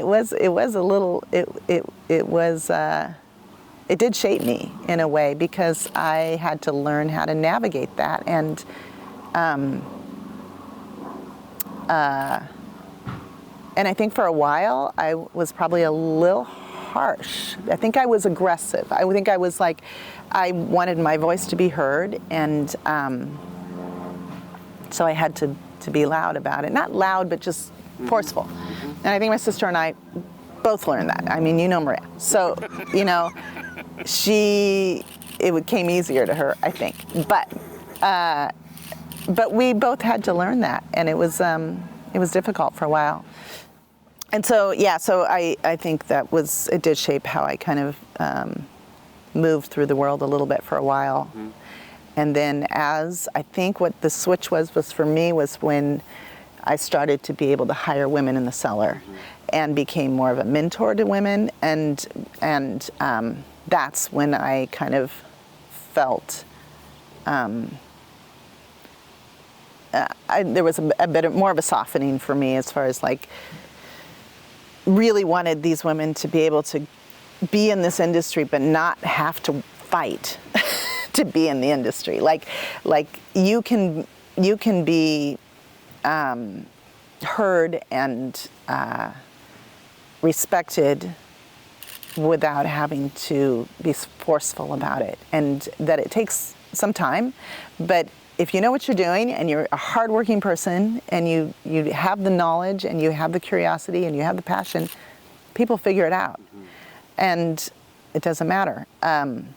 it did shape me in a way, because I had to learn how to navigate that, and I think for a while I was probably a little harsh. I think I was aggressive. I think I was like, I wanted my voice to be heard, and so I had to be loud about it. Not loud, but just forceful. And I think my sister and I both learned that. I mean, Maria. So, it came easier to her, I think. But we both had to learn that, and it was difficult for a while. And so, I think it did shape how I kind of moved through the world a little bit for a while. Mm-hmm. And then I think what the switch was for me was when I started to be able to hire women in the cellar, mm-hmm. and became more of a mentor to women, and that's when I kind of felt there was a bit more of a softening for me, as far as like, really wanted these women to be able to be in this industry but not have to fight to be in the industry. Like you can be heard and respected without having to be forceful about it, and that it takes some time, but if you know what you're doing, and you're a hardworking person, and you have the knowledge, and you have the curiosity, and you have the passion, people figure it out. Mm-hmm. And it doesn't matter. And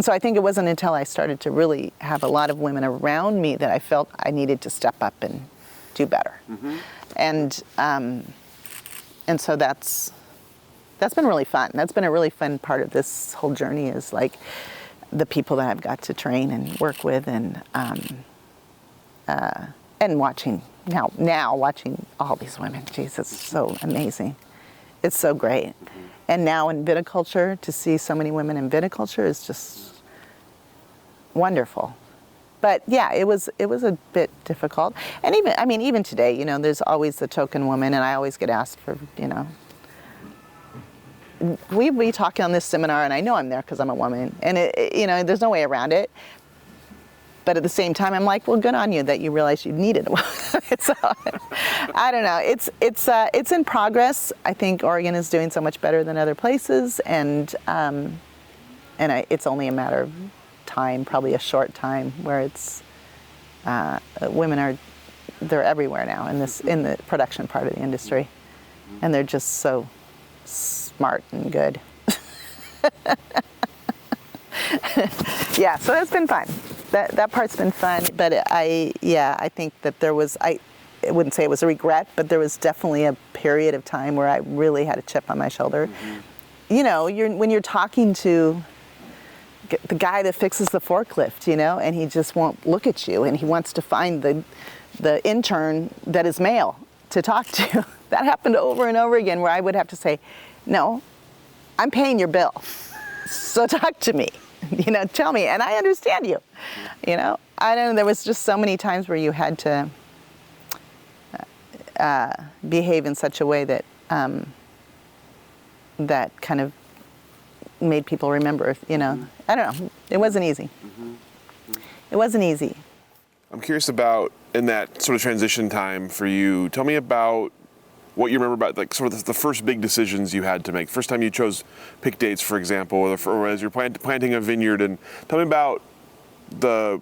so I think it wasn't until I started to really have a lot of women around me that I felt I needed to step up and do better. Mm-hmm. And so that's been really fun. That's been a really fun part of this whole journey, is like the people that I've got to train and work with, and watching watching all these women. Jeez, it's so amazing. It's so great. Mm-hmm. And now in viticulture, to see so many women in viticulture is just wonderful. But yeah, it was a bit difficult. And even today, there's always the token woman, and I always get asked for, we talk on this seminar, and I know I'm there because I'm a woman, and there's no way around it. But at the same time, I'm like, well, good on you that you realize you needed a woman. So, I don't know. It's in progress. I think Oregon is doing so much better than other places, and it's only a matter of time, probably a short time, where it's women they're everywhere now in the production part of the industry, and they're just so smart and good. Yeah, so that's been fun. That part's been fun, but I think that there was, I wouldn't say it was a regret, but there was definitely a period of time where I really had a chip on my shoulder. Mm-hmm. When you're talking to the guy that fixes the forklift, and he just won't look at you, and he wants to find the intern that is male to talk to. That happened over and over again, where I would have to say, no, I'm paying your bill, so talk to me, tell me, and I understand you. I don't know, there was just so many times where you had to behave in such a way that that kind of made people remember, I don't know, it wasn't easy. Mm-hmm. It wasn't easy. I'm curious about, in that sort of transition time for you, tell me about what you remember about, like, sort of the first big decisions you had to make. First time you chose pick dates, for example, or as you're planting a vineyard, and tell me about the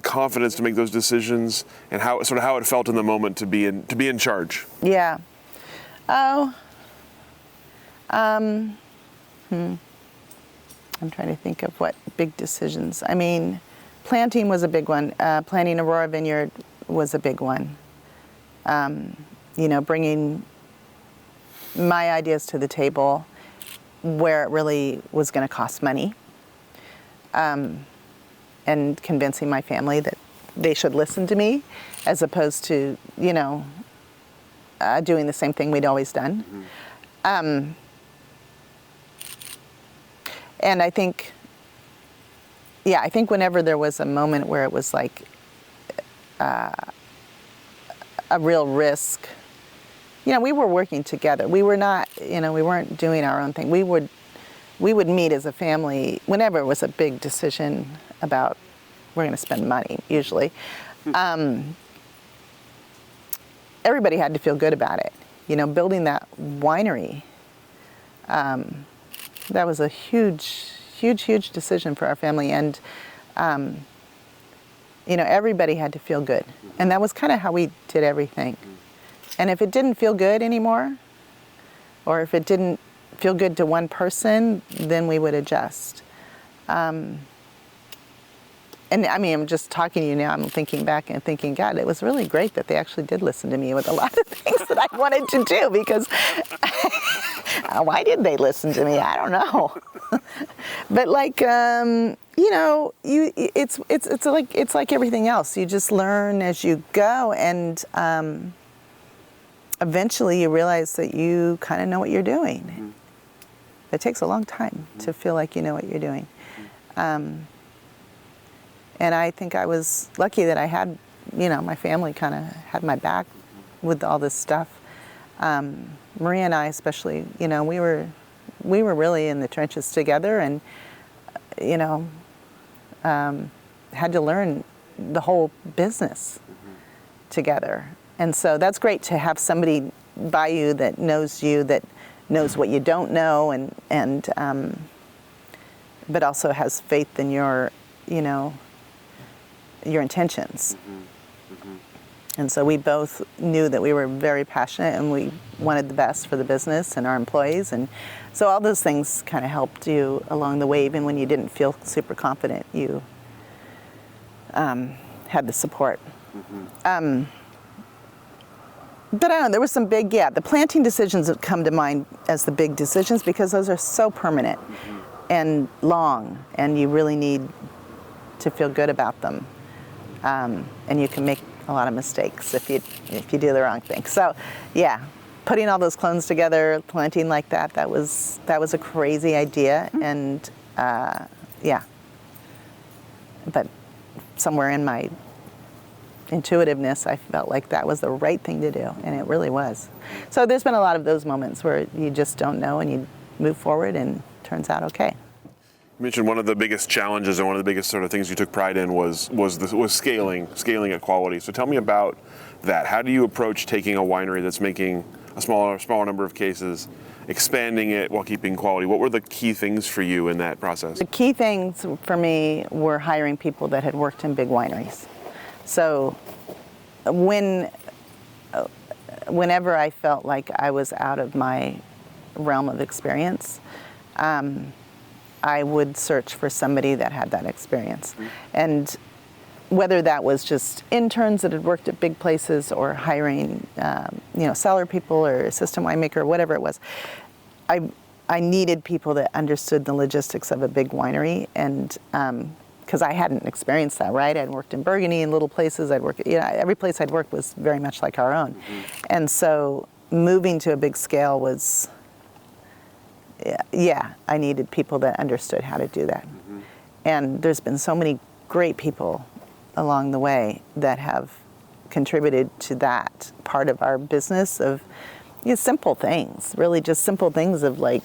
confidence to make those decisions, and how it felt in the moment to be in charge. Yeah. I'm trying to think of what big decisions. I mean, planting was a big one. Planting Aurora Vineyard was a big one. Bringing my ideas to the table where it really was going to cost money, and convincing my family that they should listen to me as opposed to, doing the same thing we'd always done. Mm-hmm. And I think whenever there was a moment where it was like a real risk, we were working together. We were not, we weren't doing our own thing. We would meet as a family whenever it was a big decision about we're going to spend money, usually. Everybody had to feel good about it. Building that winery, that was a huge, huge, huge decision for our family. And, everybody had to feel good. And that was kind of how we did everything. And if it didn't feel good anymore, or if it didn't feel good to one person, then we would adjust. And I mean, I'm just talking to you now, I'm thinking back and thinking, God, it was really great that they actually did listen to me with a lot of things that I wanted to do, because why did they listen to me? I don't know. But it's like everything else. You just learn as you go, and eventually you realize that you kind of know what you're doing. Mm-hmm. It takes a long time to feel like you know what you're doing. And I think I was lucky that I had, my family kind of had my back with all this stuff. Maria and I especially, we were really in the trenches together, and, had to learn the whole business together. And so that's great to have somebody by you that knows what you don't know, and but also has faith in your intentions. And so we both knew that we were very passionate and we wanted the best for the business and our employees. And so all those things kind of helped you along the way. Even when you didn't feel super confident, you had the support. But I don't know, there was some big, the planting decisions that come to mind as the big decisions, because those are so permanent and long, and you really need to feel good about them. And you can make a lot of mistakes if you do the wrong thing. So, putting all those clones together, planting like that was a crazy idea, and but somewhere in my intuitiveness, I felt like that was the right thing to do, and it really was. So there's been a lot of those moments where you just don't know, and you move forward, and it turns out okay. You mentioned one of the biggest challenges and one of the biggest sort of things you took pride in was scaling at quality. So tell me about that. How do you approach taking a winery that's making a smaller number of cases, expanding it while keeping quality? What were the key things for you in that process? The key things for me were hiring people that had worked in big wineries. So whenever I felt like I was out of my realm of experience, I would search for somebody that had that experience. And whether that was just interns that had worked at big places, or hiring, cellar people or assistant winemaker, or whatever it was, I needed people that understood the logistics of a big winery, and because I hadn't experienced that, right? I'd worked in Burgundy in little places. Every place I'd worked was very much like our own. And so moving to a big scale was, I needed people that understood how to do that. And there's been so many great people along the way that have contributed to that part of our business of simple things, really just simple things of like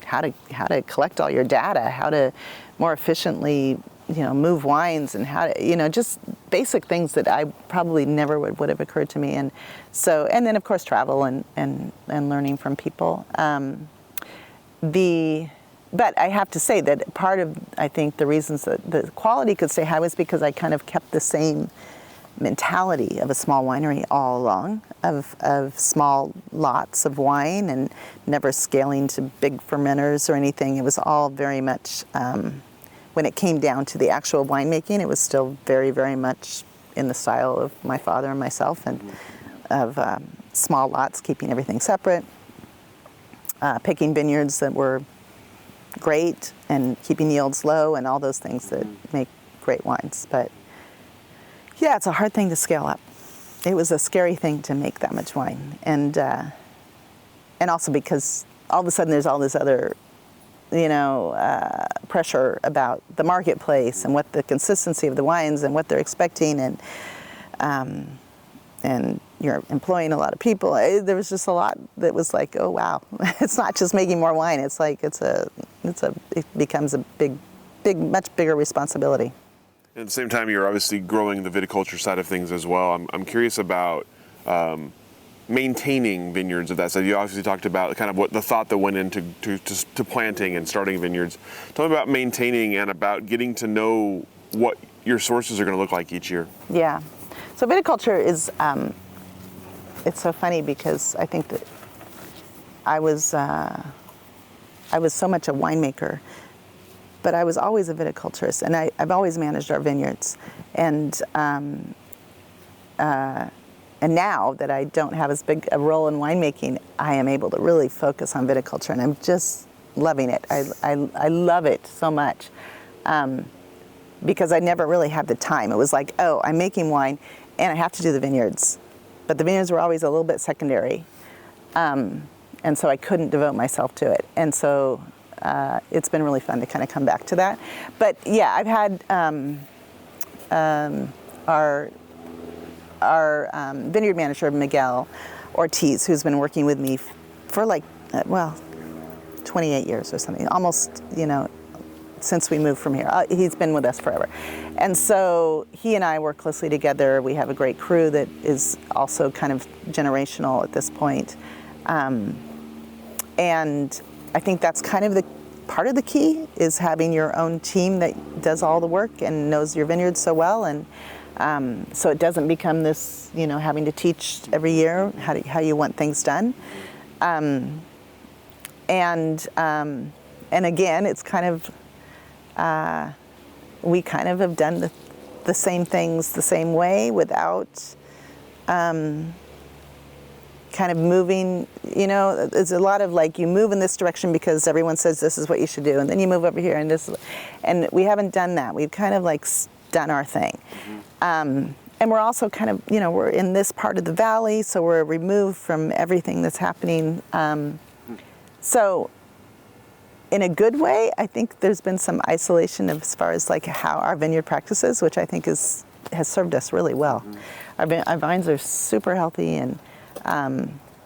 how to collect all your data, how to more efficiently, move wines, and how to, just basic things that I probably never would have occurred to me. And so, and then of course travel and learning from people. But I have to say that part of, I think, the reasons that the quality could stay high was because I kind of kept the same mentality of a small winery all along, of small lots of wine and never scaling to big fermenters or anything. It was all very much, when it came down to the actual winemaking, it was still very, very much in the style of my father and myself, and of small lots, keeping everything separate, picking vineyards that were great and keeping yields low and all those things that make great wines. But yeah, it's a hard thing to scale up. It was a scary thing to make that much wine, and also because all of a sudden there's all this other, pressure about the marketplace and what the consistency of the wines and what they're expecting, and you're employing a lot of people. There was just a lot that was like, oh wow, it's not just making more wine. It's like it becomes a big, much bigger responsibility. At the same time, you're obviously growing the viticulture side of things as well. I'm curious about maintaining vineyards of that. So you obviously talked about kind of what the thought that went into to planting and starting vineyards. Tell me about maintaining and about getting to know what your sources are going to look like each year. Yeah. So viticulture is, it's so funny because I think that I was so much a winemaker, but I was always a viticulturist, and I've always managed our vineyards. And now that I don't have as big a role in winemaking, I am able to really focus on viticulture, and I'm just loving it. I love it so much, because I never really had the time. It was like, oh, I'm making wine, and I have to do the vineyards. But the vineyards were always a little bit secondary, and so I couldn't devote myself to it. And so it's been really fun to kind of come back to that. But yeah, I've had our vineyard manager, Miguel Ortiz, who's been working with me for 28 years or something, almost, since we moved from here. He's been with us forever. And so he and I work closely together. We have a great crew that is also kind of generational at this point. And I think that's kind of the part of the key, is having your own team that does all the work and knows your vineyards so well. And so it doesn't become this, having to teach every year how you want things done. And again, it's kind of, we kind of have done the same things the same way without kind of moving, there's a lot of like, you move in this direction because everyone says this is what you should do, and then you move over here and we haven't done that. We've kind of like done our thing. And we're also kind of, we're in this part of the valley, so we're removed from everything that's happening. So in a good way, I think there's been some isolation as far as like how our vineyard practices, which I think has served us really well. Our vines are super healthy, and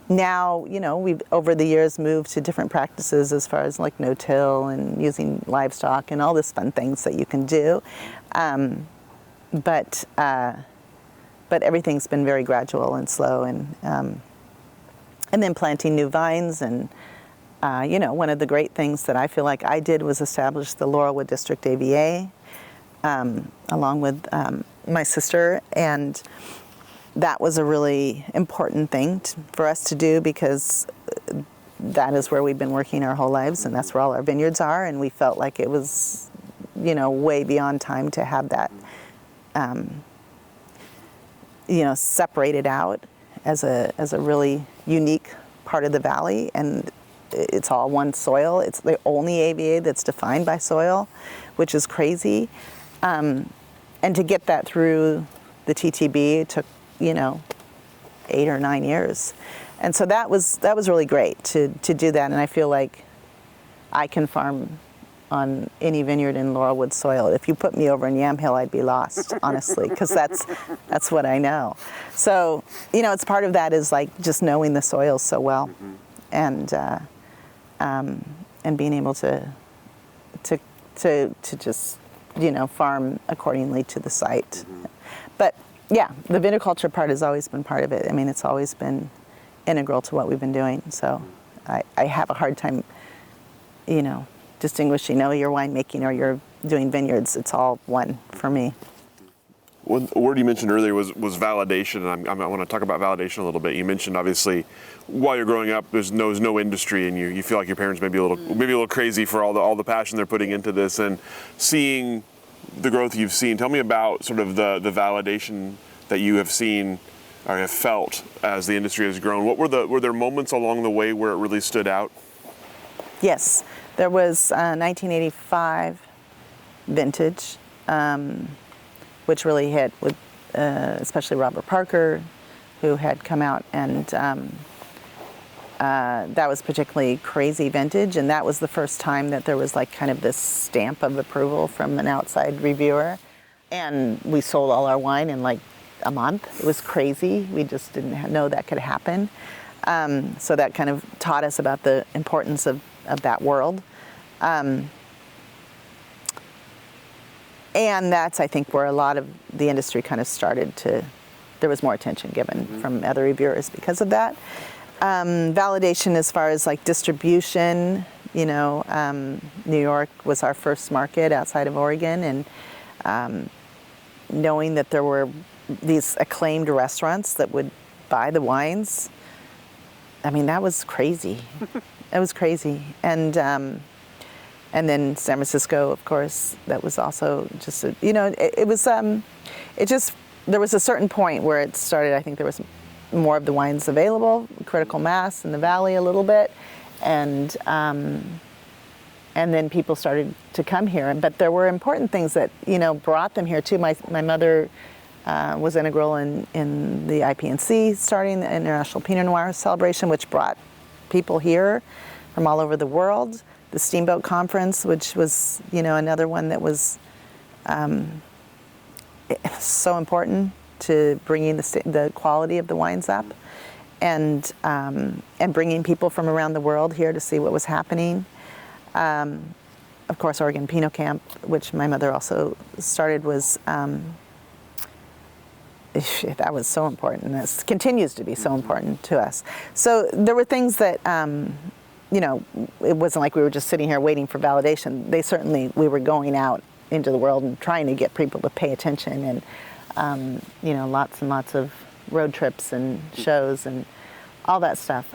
now, we've over the years moved to different practices as far as like no-till and using livestock and all this fun things that you can do. But everything's been very gradual and slow, and then planting new vines. And one of the great things that I feel like I did was establish the Laurelwood District AVA along with my sister, and that was a really important thing for us to do, because that is where we've been working our whole lives, and that's where all our vineyards are, and we felt like it was, way beyond time to have that, separated out as a really unique part of the valley, and it's all one soil. It's the only AVA that's defined by soil, which is crazy, and to get that through the TTB, it took 8 or 9 years. And so that was really great to do that. And I feel like I can farm on any vineyard in Laurelwood soil. If you put me over in Yamhill, I'd be lost, honestly, because that's what I know. So, it's part of that is like just knowing the soils so well, and being able to just, farm accordingly to the site. But yeah, the viticulture part has always been part of it. I mean, it's always been integral to what we've been doing. So I have a hard time, distinguishing, you're winemaking or you're doing vineyards. It's all one for me. One word you mentioned earlier was validation, and I want to talk about validation a little bit. You mentioned, obviously, while you're growing up, there's no industry, and you feel like your parents may be a little crazy for all the passion they're putting into this, and seeing the growth you've seen. Tell me about sort of the validation that you have seen or have felt as the industry has grown. Were there moments along the way where it really stood out? Yes, there was 1985 vintage, which really hit with especially Robert Parker, who had come out, and that was particularly crazy vintage, and that was the first time that there was like kind of this stamp of approval from an outside reviewer, and we sold all our wine in like a month. It was crazy. We just didn't know that could happen. So that kind of taught us about the importance of that world. And that's, I think, where a lot of the industry kind of started to, there was more attention given from other reviewers because of that. Validation as far as like distribution, New York was our first market outside of Oregon, and knowing that there were these acclaimed restaurants that would buy the wines, I mean, that was crazy. It was crazy. And then San Francisco, of course, that was also just, it was, there was a certain point where it started, I think there was more of the wines available, critical mass in the valley a little bit, and then people started to come here. But there were important things that, brought them here too. My mother was integral in the IPNC starting the International Pinot Noir Celebration, which brought people here from all over the world. The Steamboat Conference, which was, another one that was so important to bringing the quality of the wines up, and bringing people from around the world here to see what was happening. Of course, Oregon Pinot Camp, which my mother also started, was that was so important. This continues to be so important to us. So there were things that. It wasn't like we were just sitting here waiting for validation. We were going out into the world and trying to get people to pay attention, and, lots and lots of road trips and shows and all that stuff.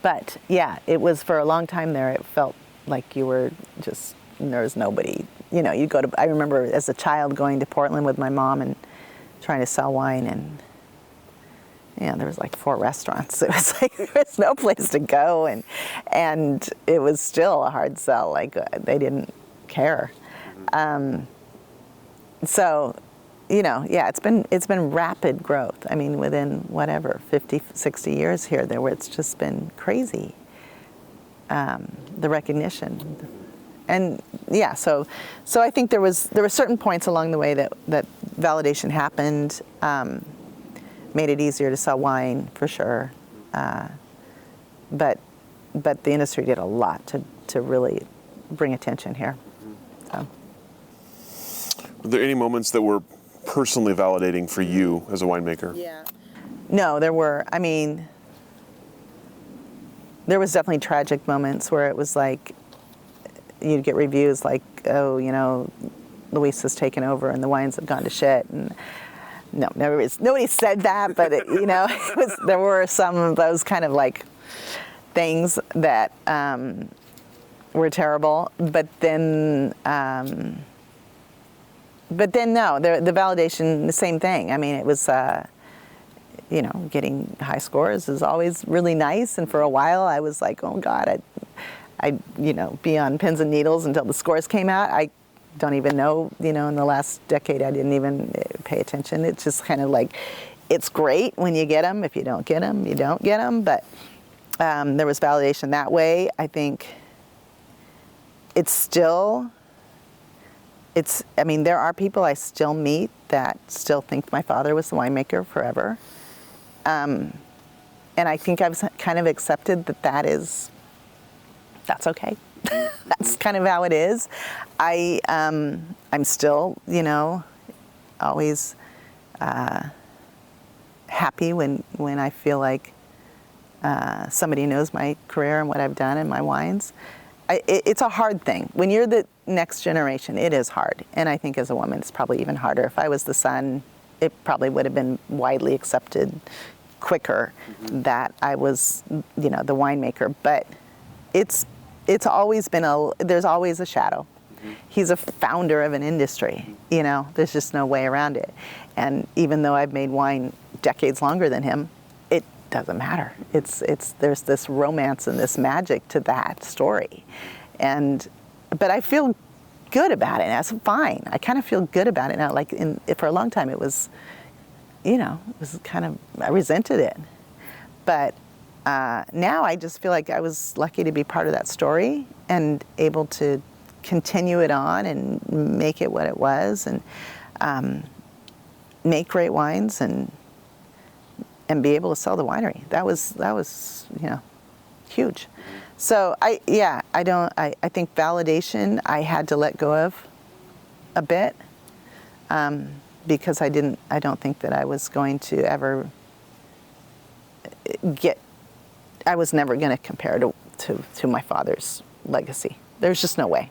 But yeah, it was for a long time there, it felt like you were just, there was nobody, I remember as a child going to Portland with my mom and trying to sell wine, and there was like 4 restaurants. It was like there was no place to go, and it was still a hard sell. Like they didn't care. So, it's been rapid growth. I mean, within whatever 50, 60 years here, it's just been crazy. The recognition, and so I think there were certain points along the way that validation happened. Made it easier to sell wine, for sure, but the industry did a lot to really bring attention here. So. Were there any moments that were personally validating for you as a winemaker? Yeah. No, there were. I mean, there was definitely tragic moments where it was like you'd get reviews like, oh, Luisa's taken over and the wines have gone to shit, and. No, nobody said that, but there were some of those kind of like things that were terrible. But then no, the validation, the same thing. I mean, it was, getting high scores is always really nice. And for a while, I was like, oh God, I'd be on pins and needles until the scores came out. I don't even know, in the last decade, I didn't even pay attention. It's just kind of like, it's great when you get them. If you don't get them, you don't get them. But there was validation that way. I think there are people I still meet that still think my father was the winemaker forever. And I think I've kind of accepted that's okay. That's kind of how it is. I'm still, always happy when I feel like somebody knows my career and what I've done and my wines. it's a hard thing. When you're the next generation, it is hard. And I think as a woman, it's probably even harder. If I was the son, it probably would have been widely accepted quicker that I was, the winemaker. But it's always been there's always a shadow. He's a founder of an industry, there's just no way around it. And even though I've made wine decades longer than him, it doesn't matter. There's this romance and this magic to that story. But I feel good about it. That's fine. I kind of feel good about it now. Like for a long time it was, I resented it. But now I just feel like I was lucky to be part of that story and able to continue it on and make it what it was, and make great wines and be able to sell the winery. That was huge. So I think validation I had to let go of a bit, because I don't think that I was going to ever I was never going to compare to my father's legacy. There's just no way.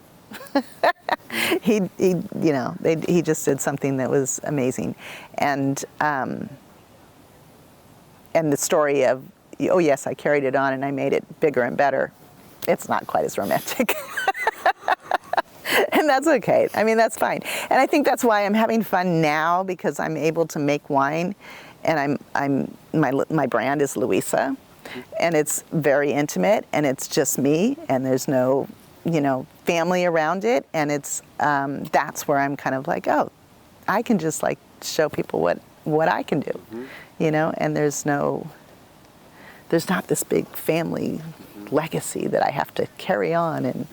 He just did something that was amazing, and the story of, oh yes, I carried it on and I made it bigger and better. It's not quite as romantic, and that's okay. I mean, that's fine, and I think that's why I'm having fun now, because I'm able to make wine, and my brand is Luisa, and it's very intimate, and it's just me, and there's no family around it, and it's that's where I'm kind of like, oh, I can just like show people what I can do, and there's not this big family legacy that I have to carry on and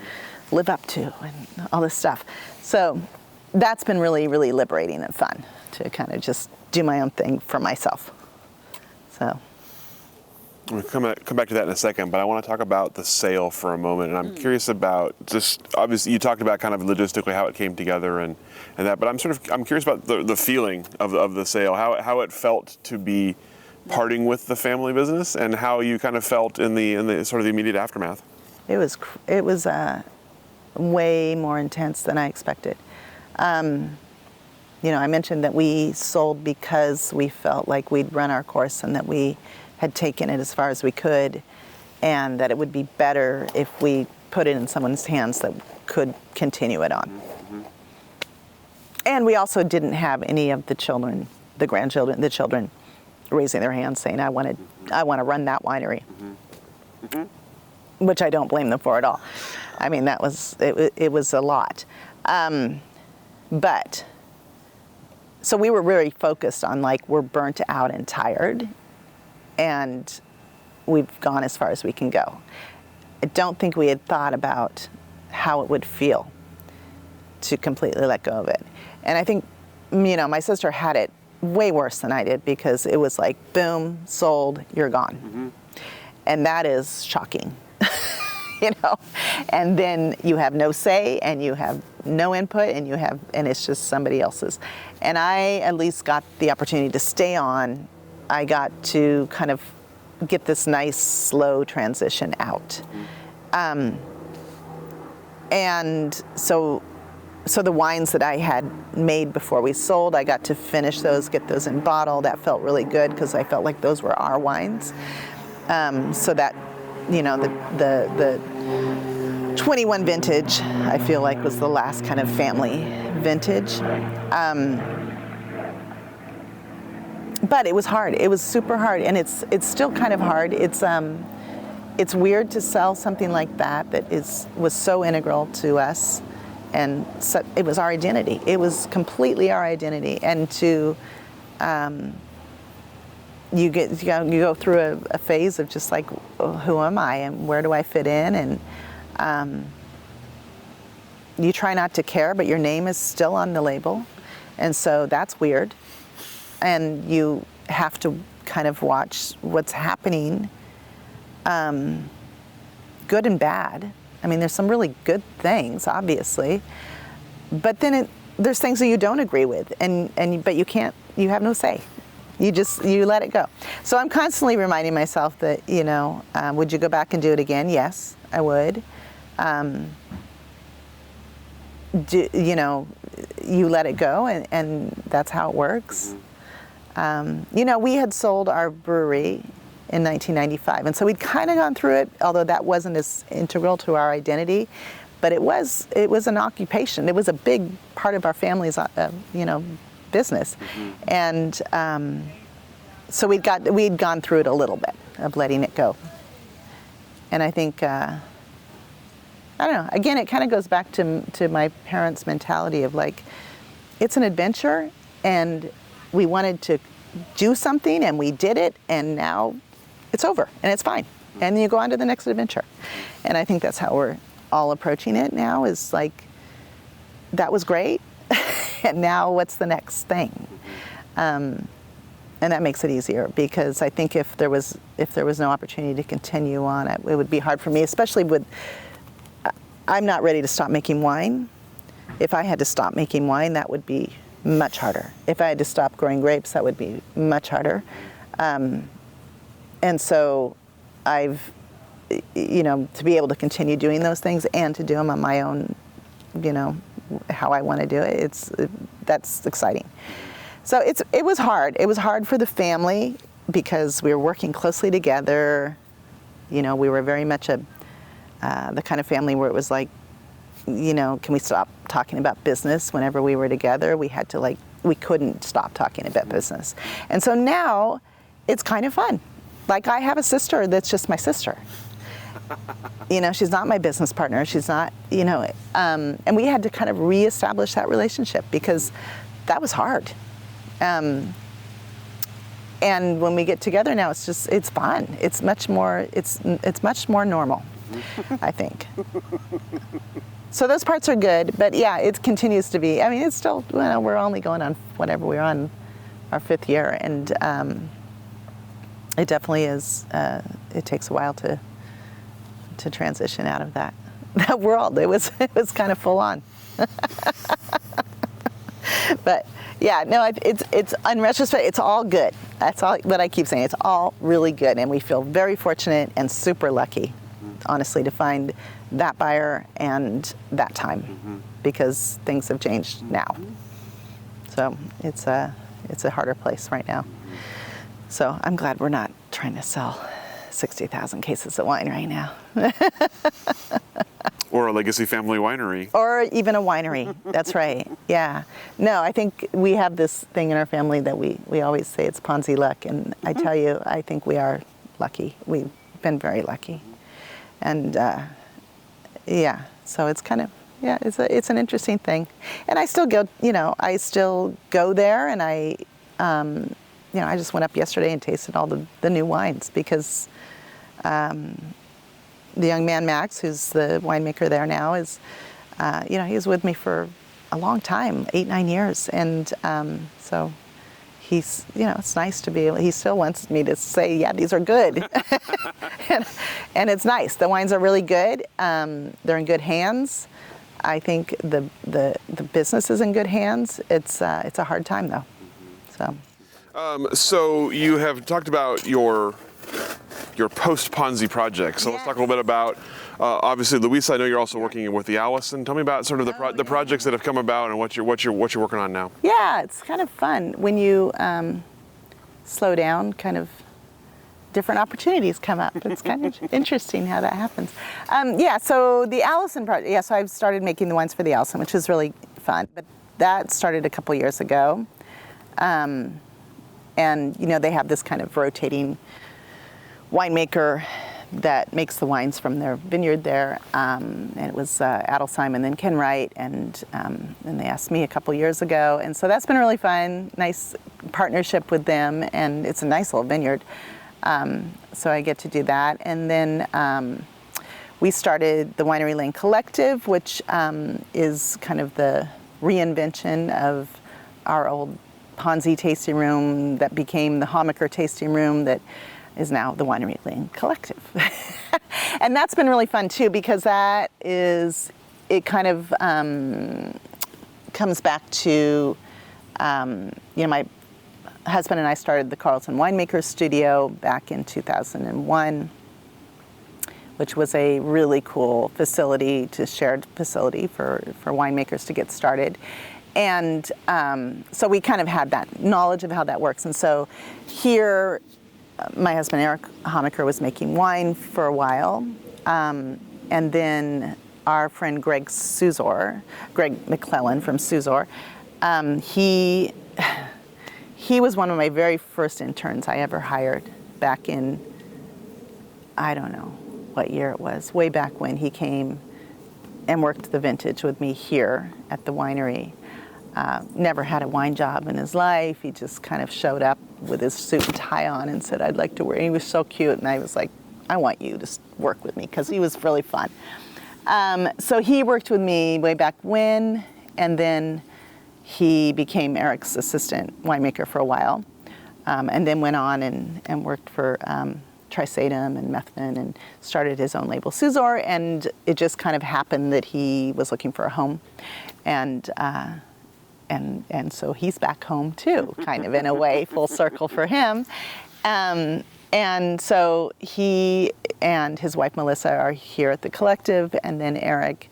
live up to and all this stuff. So that's been really, really liberating and fun to kind of just do my own thing for myself. So. We'll come back to that in a second, but I want to talk about the sale for a moment, and I'm curious about just, obviously you talked about kind of logistically how it came together and that, but I'm curious about the feeling of the sale, how it felt to be parting with the family business, and how you kind of felt in the sort of the immediate aftermath. It was way more intense than I expected. I mentioned that we sold because we felt like we'd run our course and that we had taken it as far as we could, and that it would be better if we put it in someone's hands that could continue it on. Mm-hmm. And we also didn't have any of the children raising their hands saying, I want to run that winery. Mm-hmm. Mm-hmm. Which I don't blame them for at all. I mean, it was a lot. But so we were very focused on, like, we're burnt out and tired, and we've gone as far as we can go. I don't think we had thought about how it would feel to completely let go of it. And I think, my sister had it way worse than I did, because it was like, boom, sold, you're gone. Mm-hmm. And that is shocking, And then you have no say, and you have no input, and it's just somebody else's. And I at least got the opportunity to stay on. I got to kind of get this nice, slow transition out. And so the wines that I had made before we sold, I got to finish those, get those in bottle. That felt really good, because I felt like those were our wines. So that, the 21 vintage, I feel like, was the last kind of family vintage. But it was hard. It was super hard, and it's still kind of hard. It's weird to sell something like that was so integral to us, and so it was our identity. It was completely our identity, and to you go through a phase of just like, oh, who am I and where do I fit in, and you try not to care, but your name is still on the label, and so that's weird. And you have to kind of watch what's happening, good and bad. I mean, there's some really good things, obviously, but then there's things that you don't agree with, but you have no say. You let it go. So I'm constantly reminding myself that, would you go back and do it again? Yes, I would. you let it go, and that's how it works. We had sold our brewery in 1995, and so we'd kind of gone through it, although that wasn't as integral to our identity. But it was an occupation. It was a big part of our family's business, and so we'd gone through it a little bit of letting it go. And I think I don't know. Again, it kind of goes back to my parents' mentality of like, it's an adventure, and we wanted to do something, and we did it, and now it's over, and it's fine, and then you go on to the next adventure. And I think that's how we're all approaching it now. Is like, that was great, and now what's the next thing? And that makes it easier, because I think if there was no opportunity to continue on, it would be hard for me, especially with. I'm not ready to stop making wine. If I had to stop making wine, that would be much harder. If I had to stop growing grapes, that would be much harder. And so I've, to be able to continue doing those things and to do them on my own, how I want to do it, that's exciting. So it was hard. It was hard for the family because we were working closely together. We were very much the kind of family where it was like, can we stop talking about business whenever we were together? We had to we couldn't stop talking about business. And so now it's kind of fun. Like, I have a sister that's just my sister. She's not my business partner. She's not, and we had to kind of reestablish that relationship because that was hard. And when we get together now, it's fun. It's much more normal, I think. So those parts are good, but yeah, it continues to be. I mean, it's still, we're only going on whatever we're on our 5th year, and it definitely is. It takes a while to transition out of that world. It was kind of full on. But yeah, no, it's in retrospect, it's all good. That's all what I keep saying. It's all really good, and we feel very fortunate and super lucky, honestly, to find that buyer and that time, because things have changed now. So it's a harder place right now. So I'm glad we're not trying to sell 60,000 cases of wine right now. Or a legacy family winery. Or even a winery. That's right. Yeah. No, I think we have this thing in our family that we always say it's Ponzi luck. And I tell you, I think we are lucky. We've been very lucky. And yeah, so it's kind of, yeah, it's an interesting thing. And I still go, there, and I just went up yesterday and tasted all the new wines because the young man, Max, who's the winemaker there now, is, he was with me for a long time, 8-9 years. And so he's, it's nice to be able, he still wants me to say, yeah, these are good. and it's nice. The wines are really good. They're in good hands. I think the business is in good hands. It's a hard time though. So you have talked about your post-Ponzi project. So let's talk a little bit about, obviously, Luisa, I know you're also working with the Allison. Tell me about sort of the projects that have come about and what you're working on now. Yeah, it's kind of fun when you slow down. Kind of different opportunities come up. It's kind of interesting how that happens. So the Allison project. Yeah, so I've started making the wines for the Allison, which is really fun. But that started a couple years ago, and they have this kind of rotating winemaker that makes the wines from their vineyard there, and it was Adelsheim and then Ken Wright, and they asked me a couple years ago, and so that's been really fun, nice partnership with them, and it's a nice little vineyard, so I get to do that. And then we started the Winery Lane Collective, which is kind of the reinvention of our old Ponzi tasting room that became the Hamacher tasting room that is now the Winery Lane Collective. And that's been really fun too, because it kind of comes back to, my husband and I started the Carlton Winemakers Studio back in 2001. which was a really cool facility, shared facility for winemakers to get started. And so we kind of had that knowledge of how that works. And so here, my husband, Eric Hamacher, was making wine for a while. And then our friend Greg McClellan from Suzor, he was one of my very first interns I ever hired back in, I don't know what year it was, way back when he came and worked the vintage with me here at the winery. Never had a wine job in his life. He just kind of showed up with his suit and tie on and said, I'd like to work. He was so cute, and I was like, I want you to work with me, because he was really fun. So he worked with me way back when, and then he became Eric's assistant winemaker for a while, and then went on and worked for Trisatum and Methvin and started his own label, Suzor, and it just kind of happened that he was looking for a home. And so he's back home too, kind of in a way, full circle for him. And so he and his wife Melissa are here at the collective, and then Eric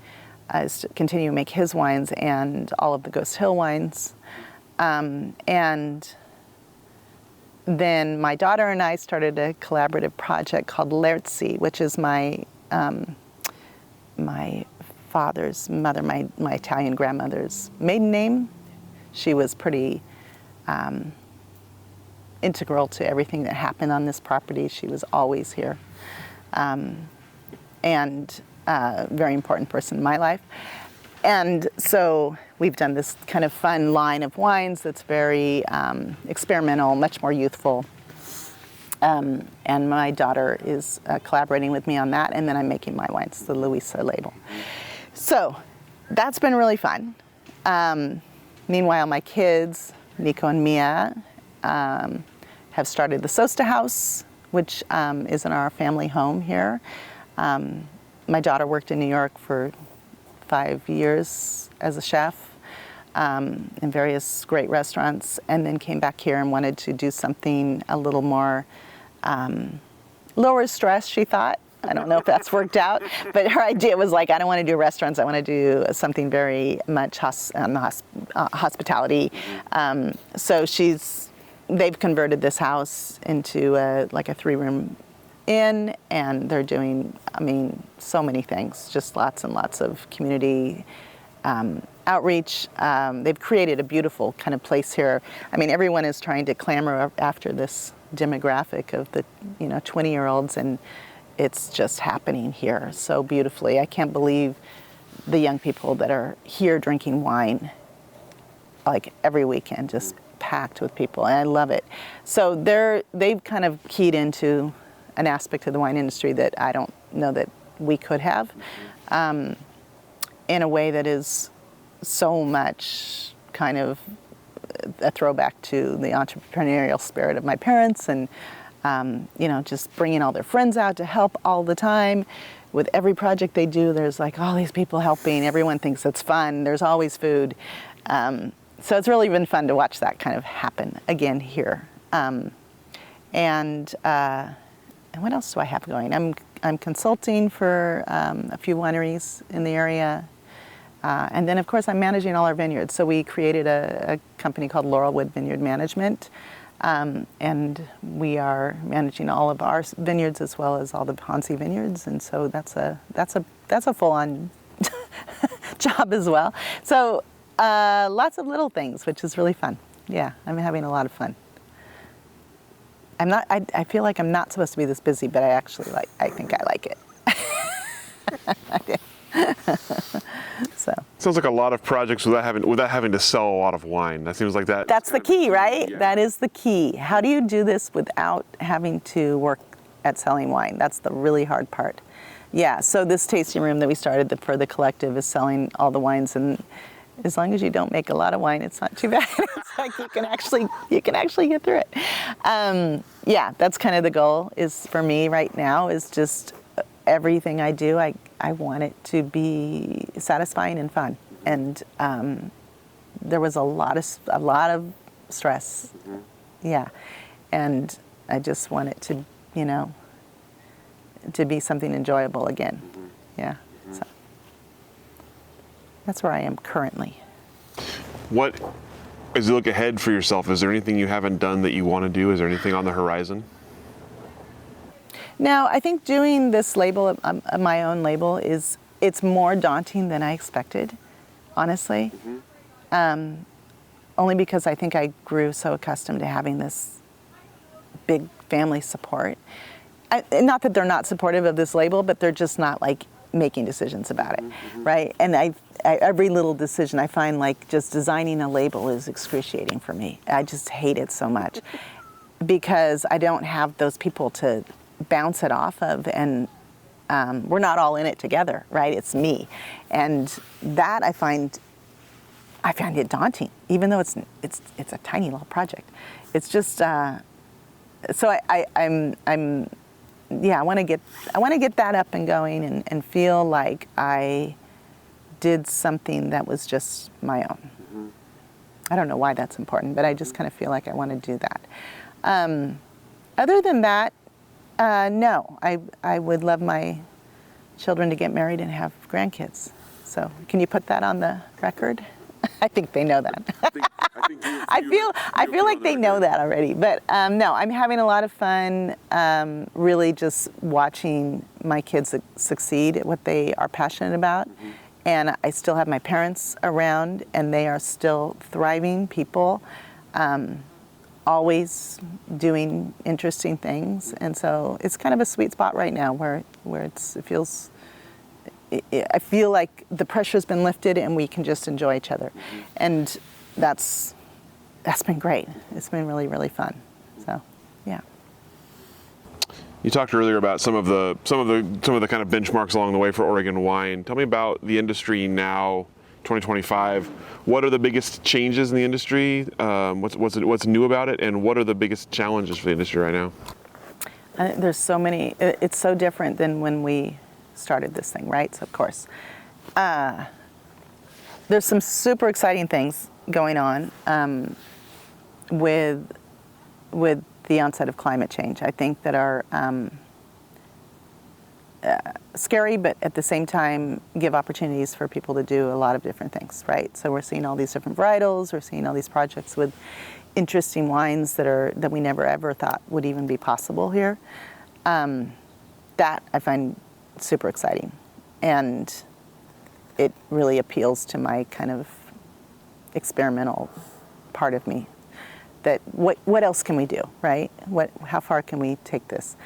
is continuing to make his wines and all of the Ghost Hill wines. And then my daughter and I started a collaborative project called Lerzi, which is my father's mother, my Italian grandmother's maiden name. She was pretty integral to everything that happened on this property. She was always here, and a very important person in my life. And so we've done this kind of fun line of wines that's very experimental, much more youthful. And my daughter is collaborating with me on that, and then I'm making my wines, the Luisa label. So that's been really fun. Meanwhile, my kids, Nico and Mia, have started the Sosta House, which is in our family home here. My daughter worked in New York for 5 years as a chef in various great restaurants, and then came back here and wanted to do something a little more lower stress, she thought. I don't know if that's worked out, but her idea was like, I don't want to do restaurants, I want to do something very much hospitality. So they've converted this house into a 3-room inn, and they're doing, so many things, just lots and lots of community outreach. They've created a beautiful kind of place here. Everyone is trying to clamor after this demographic of the 20-year-olds, and it's just happening here so beautifully. I can't believe the young people that are here drinking wine like every weekend, just packed with people, and I love it. So they've kind of keyed into an aspect of the wine industry that I don't know that we could have, in a way that is so much kind of a throwback to the entrepreneurial spirit of my parents, and just bringing all their friends out to help all the time. With every project they do, there's like all these people helping. Everyone thinks it's fun. There's always food. So it's really been fun to watch that kind of happen again here. And what else do I have going? I'm consulting for a few wineries in the area. And then, of course, I'm managing all our vineyards. So we created a company called Laurelwood Vineyard Management. And we are managing all of our vineyards as well as all the Ponzi vineyards, and so that's a full-on job as well. So lots of little things, which is really fun. Yeah, I'm having a lot of fun. I feel like I'm not supposed to be this busy, but I think I like it. So sounds like a lot of projects without having to sell a lot of wine. That seems like that. That's the key, right? Yeah. That is the key. How do you do this without having to work at selling wine? That's the really hard part. Yeah. So this tasting room that we started for the collective is selling all the wines, and as long as you don't make a lot of wine, it's not too bad. It's like you can actually get through it. Yeah, that's kind of the goal is for me right now is just everything I do. I want it to be satisfying and fun, and there was a lot of stress, yeah, and I just want it to, to be something enjoyable again. Yeah. So that's where I am currently. What, as you look ahead for yourself, is there anything you haven't done that you want to do? Is there anything on the horizon? No, I think doing this label, my own label, it's more daunting than I expected, honestly. Only because I think I grew so accustomed to having this big family support. Not that they're not supportive of this label, but they're just not like making decisions about it, right? And every little decision I find, like just designing a label is excruciating for me. I just hate it so much because I don't have those people to bounce it off of, and we're not all in it together, right? It's me, and that I find it daunting, even though it's a tiny little project. It's just so I want to get that up and going and feel like I did something that was just my own. I don't know why that's important, but I just kind of feel like I want to do that. Other than that, no, I would love my children to get married and have grandkids. So can you put that on the record? I think they know that. I feel like they know that already. But no, I'm having a lot of fun really just watching my kids succeed at what they are passionate about. And I still have my parents around, and they are still thriving people, always doing interesting things. And so it's kind of a sweet spot right now where I feel like the pressure's been lifted and we can just enjoy each other. And that's been great. It's been really, really fun. So, yeah. You talked earlier about some of the kind of benchmarks along the way for Oregon wine. Tell me about the industry now, 2025. What are the biggest changes in the industry? What's new about it, and what are the biggest challenges for the industry right now? There's so many. It's so different than when we started this thing, right? So of course, there's some super exciting things going on with the onset of climate change. I think that are scary, but at the same time give opportunities for people to do a lot of different things, right? So we're seeing all these different varietals. We're seeing all these projects with interesting wines that we never ever thought would even be possible here. That I find super exciting, and it really appeals to my kind of experimental part of me. That what else can we do, right? How far can we take this,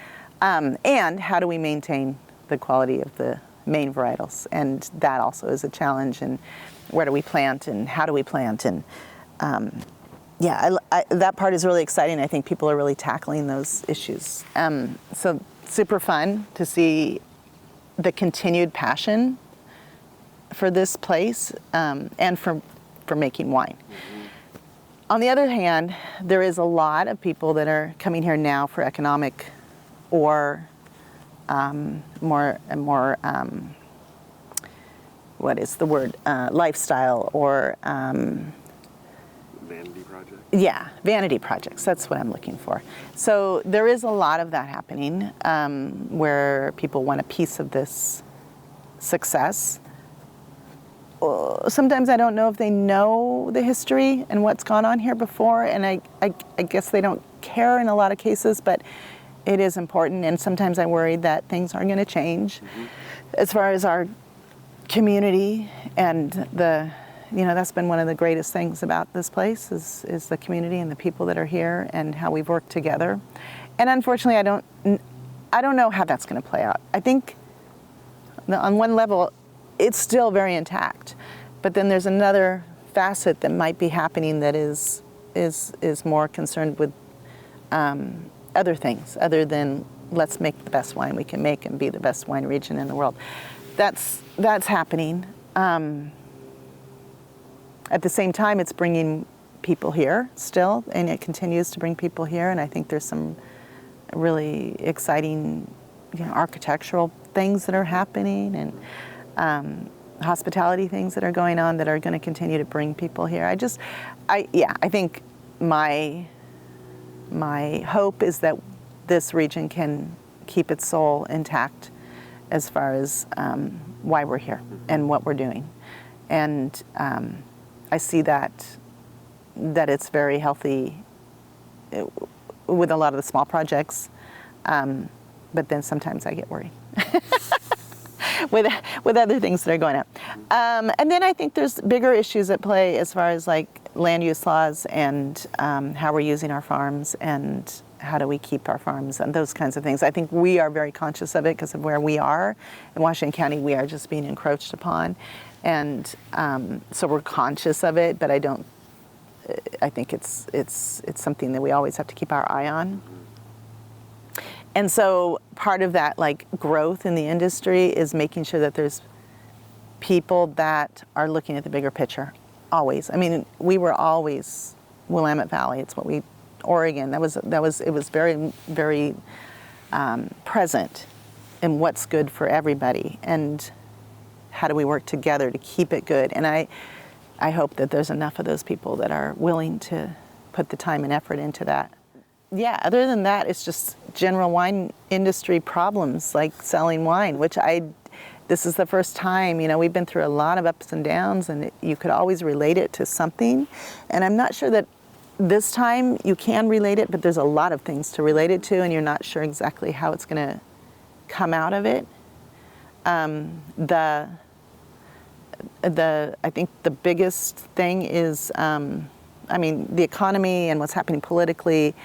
and how do we maintain the quality of the main varietals? And that also is a challenge. And where do we plant, and how do we plant? And that part is really exciting. I think people are really tackling those issues. So super fun to see the continued passion for this place and for making wine. On the other hand, there is a lot of people that are coming here now for economic or more what is the word, lifestyle or Vanity project? Yeah, vanity projects. That's what I'm looking for. So there is a lot of that happening where people want a piece of this success. Sometimes I don't know if they know the history and what's gone on here before, and I guess they don't care in a lot of cases, but it is important, and sometimes I worry that things are going to change as far as our community and that's been one of the greatest things about this place is the community and the people that are here and how we've worked together. And unfortunately, I don't know how that's going to play out. I think on one level, it's still very intact, but then there's another facet that might be happening that is more concerned with other things other than let's make the best wine we can make and be the best wine region in the world. That's happening. At the same time, it's bringing people here still, and it continues to bring people here. And I think there's some really exciting, architectural things that are happening and hospitality things that are going on that are going to continue to bring people here. I think my hope is that this region can keep its soul intact as far as why we're here and what we're doing. And I see that it's very healthy with a lot of the small projects, but then sometimes I get worried with other things that are going on. And then I think there's bigger issues at play as far as like land use laws and how we're using our farms and how do we keep our farms and those kinds of things. I think we are very conscious of it because of where we are. In Washington County, we are just being encroached upon. And so we're conscious of it, but I think it's something that we always have to keep our eye on. And so part of that like growth in the industry is making sure that there's people that are looking at the bigger picture, always. I mean, we were always Willamette Valley. It's what Oregon. It was very, very present in what's good for everybody and how do we work together to keep it good. And I hope that there's enough of those people that are willing to put the time and effort into that. Yeah, other than that, it's just general wine industry problems like selling wine, which this is the first time, we've been through a lot of ups and downs and you could always relate it to something. And I'm not sure that this time you can relate it, but there's a lot of things to relate it to and you're not sure exactly how it's going to come out of it. I think the biggest thing is, the economy and what's happening politically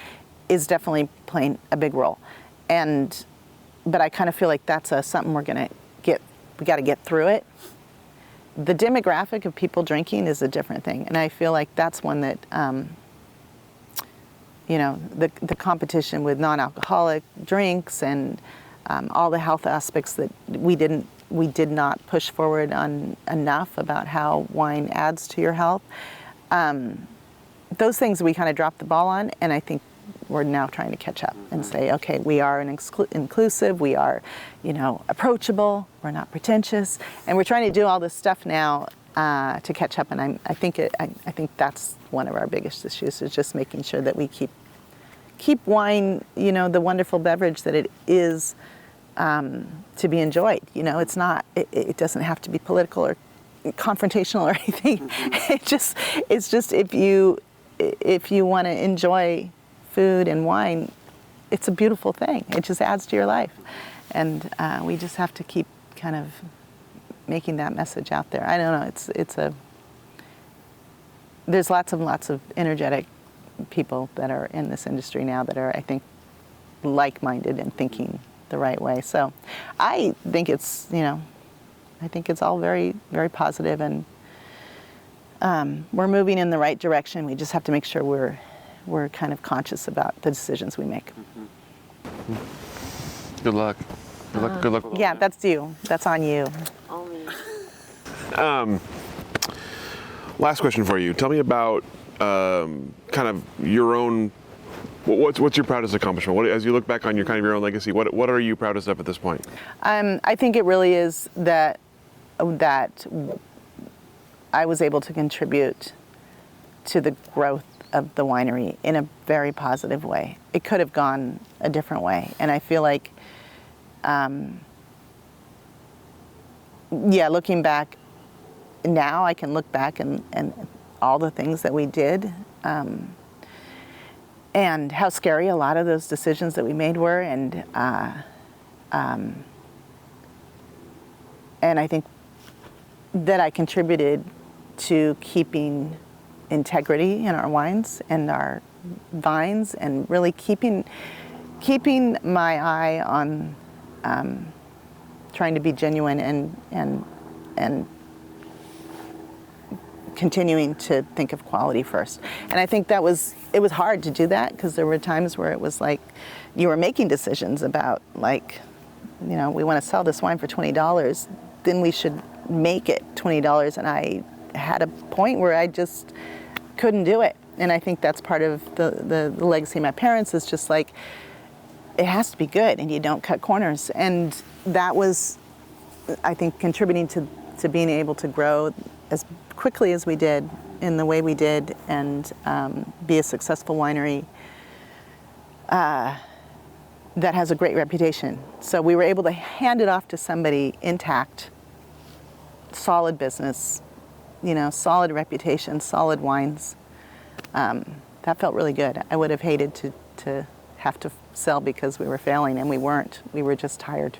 is definitely playing a big role. But I kind of feel like that's something we got to get through it. The demographic of people drinking is a different thing. And I feel like that's one that, the competition with non-alcoholic drinks and all the health aspects that we did not push forward on enough about how wine adds to your health. Those things we kind of dropped the ball on, and I think we're now trying to catch up and say, okay, we are inclusive, we are, approachable, we're not pretentious, and we're trying to do all this stuff now to catch up. And I think that's one of our biggest issues is just making sure that we keep wine, the wonderful beverage that it is. To be enjoyed, it's not. It doesn't have to be political or confrontational or anything. It's just if you want to enjoy food and wine, it's a beautiful thing. It just adds to your life, and we just have to keep kind of making that message out there. I don't know. There's lots of energetic people that are in this industry now that are, I think, like-minded and thinking the right way. So I think it's all very, very positive, and we're moving in the right direction. We just have to make sure we're kind of conscious about the decisions we make. Good luck. Good luck. Yeah, that's you. That's on you. Last question for you. Tell me about kind of your own. What's your proudest accomplishment? As you look back on your own legacy, what are you proudest of at this point? I think it really is that I was able to contribute to the growth of the winery in a very positive way. It could have gone a different way, and I feel like, looking back now, I can look back and all the things that we did. And how scary a lot of those decisions that we made were, and I think that I contributed to keeping integrity in our wines and our vines, and really keeping my eye on trying to be genuine and continuing to think of quality first. And I think it was hard to do that because there were times where it was like you were making decisions about like, we want to sell this wine for $20, then we should make it $20. And I had a point where I just couldn't do it. And I think that's part of the legacy of my parents is just like, it has to be good and you don't cut corners. And that was, I think, contributing to being able to grow as quickly as we did in the way we did and be a successful winery that has a great reputation. So we were able to hand it off to somebody intact, solid business, solid reputation, solid wines. That felt really good. I would have hated to have to sell because we were failing, and we weren't. We were just tired.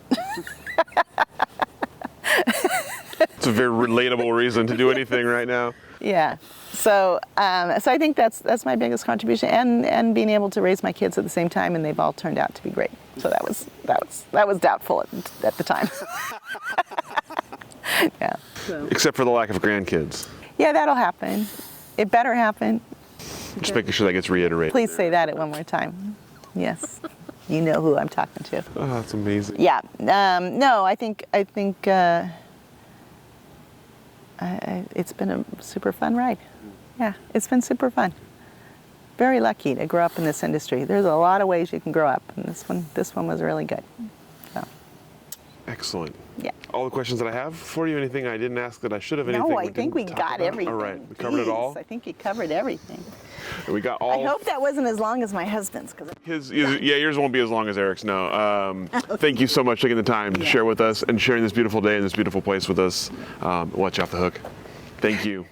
It's a very relatable reason to do anything right now. Yeah. So I think that's my biggest contribution, and being able to raise my kids at the same time, and they've all turned out to be great. So that was doubtful at the time. Yeah. So. Except for the lack of grandkids. Yeah, that'll happen. It better happen. Just making sure that gets reiterated. Please say that one more time. Yes. You know who I'm talking to. Oh, that's amazing. Yeah. No, I think it's been a super fun ride. Yeah, it's been super fun. Very lucky to grow up in this industry. There's a lot of ways you can grow up, and this one was really good. So. Excellent. Yeah. All the questions that I have for you, anything I didn't ask that I should have, anything No, I think we got everything. All right, we covered it all. I think you covered everything. We got all. I hope that wasn't as long as my husband's. Yours won't be as long as Eric's, no. Thank you so much for taking the time to share with us and sharing this beautiful day in this beautiful place with us. We'll let you off the hook. Thank you.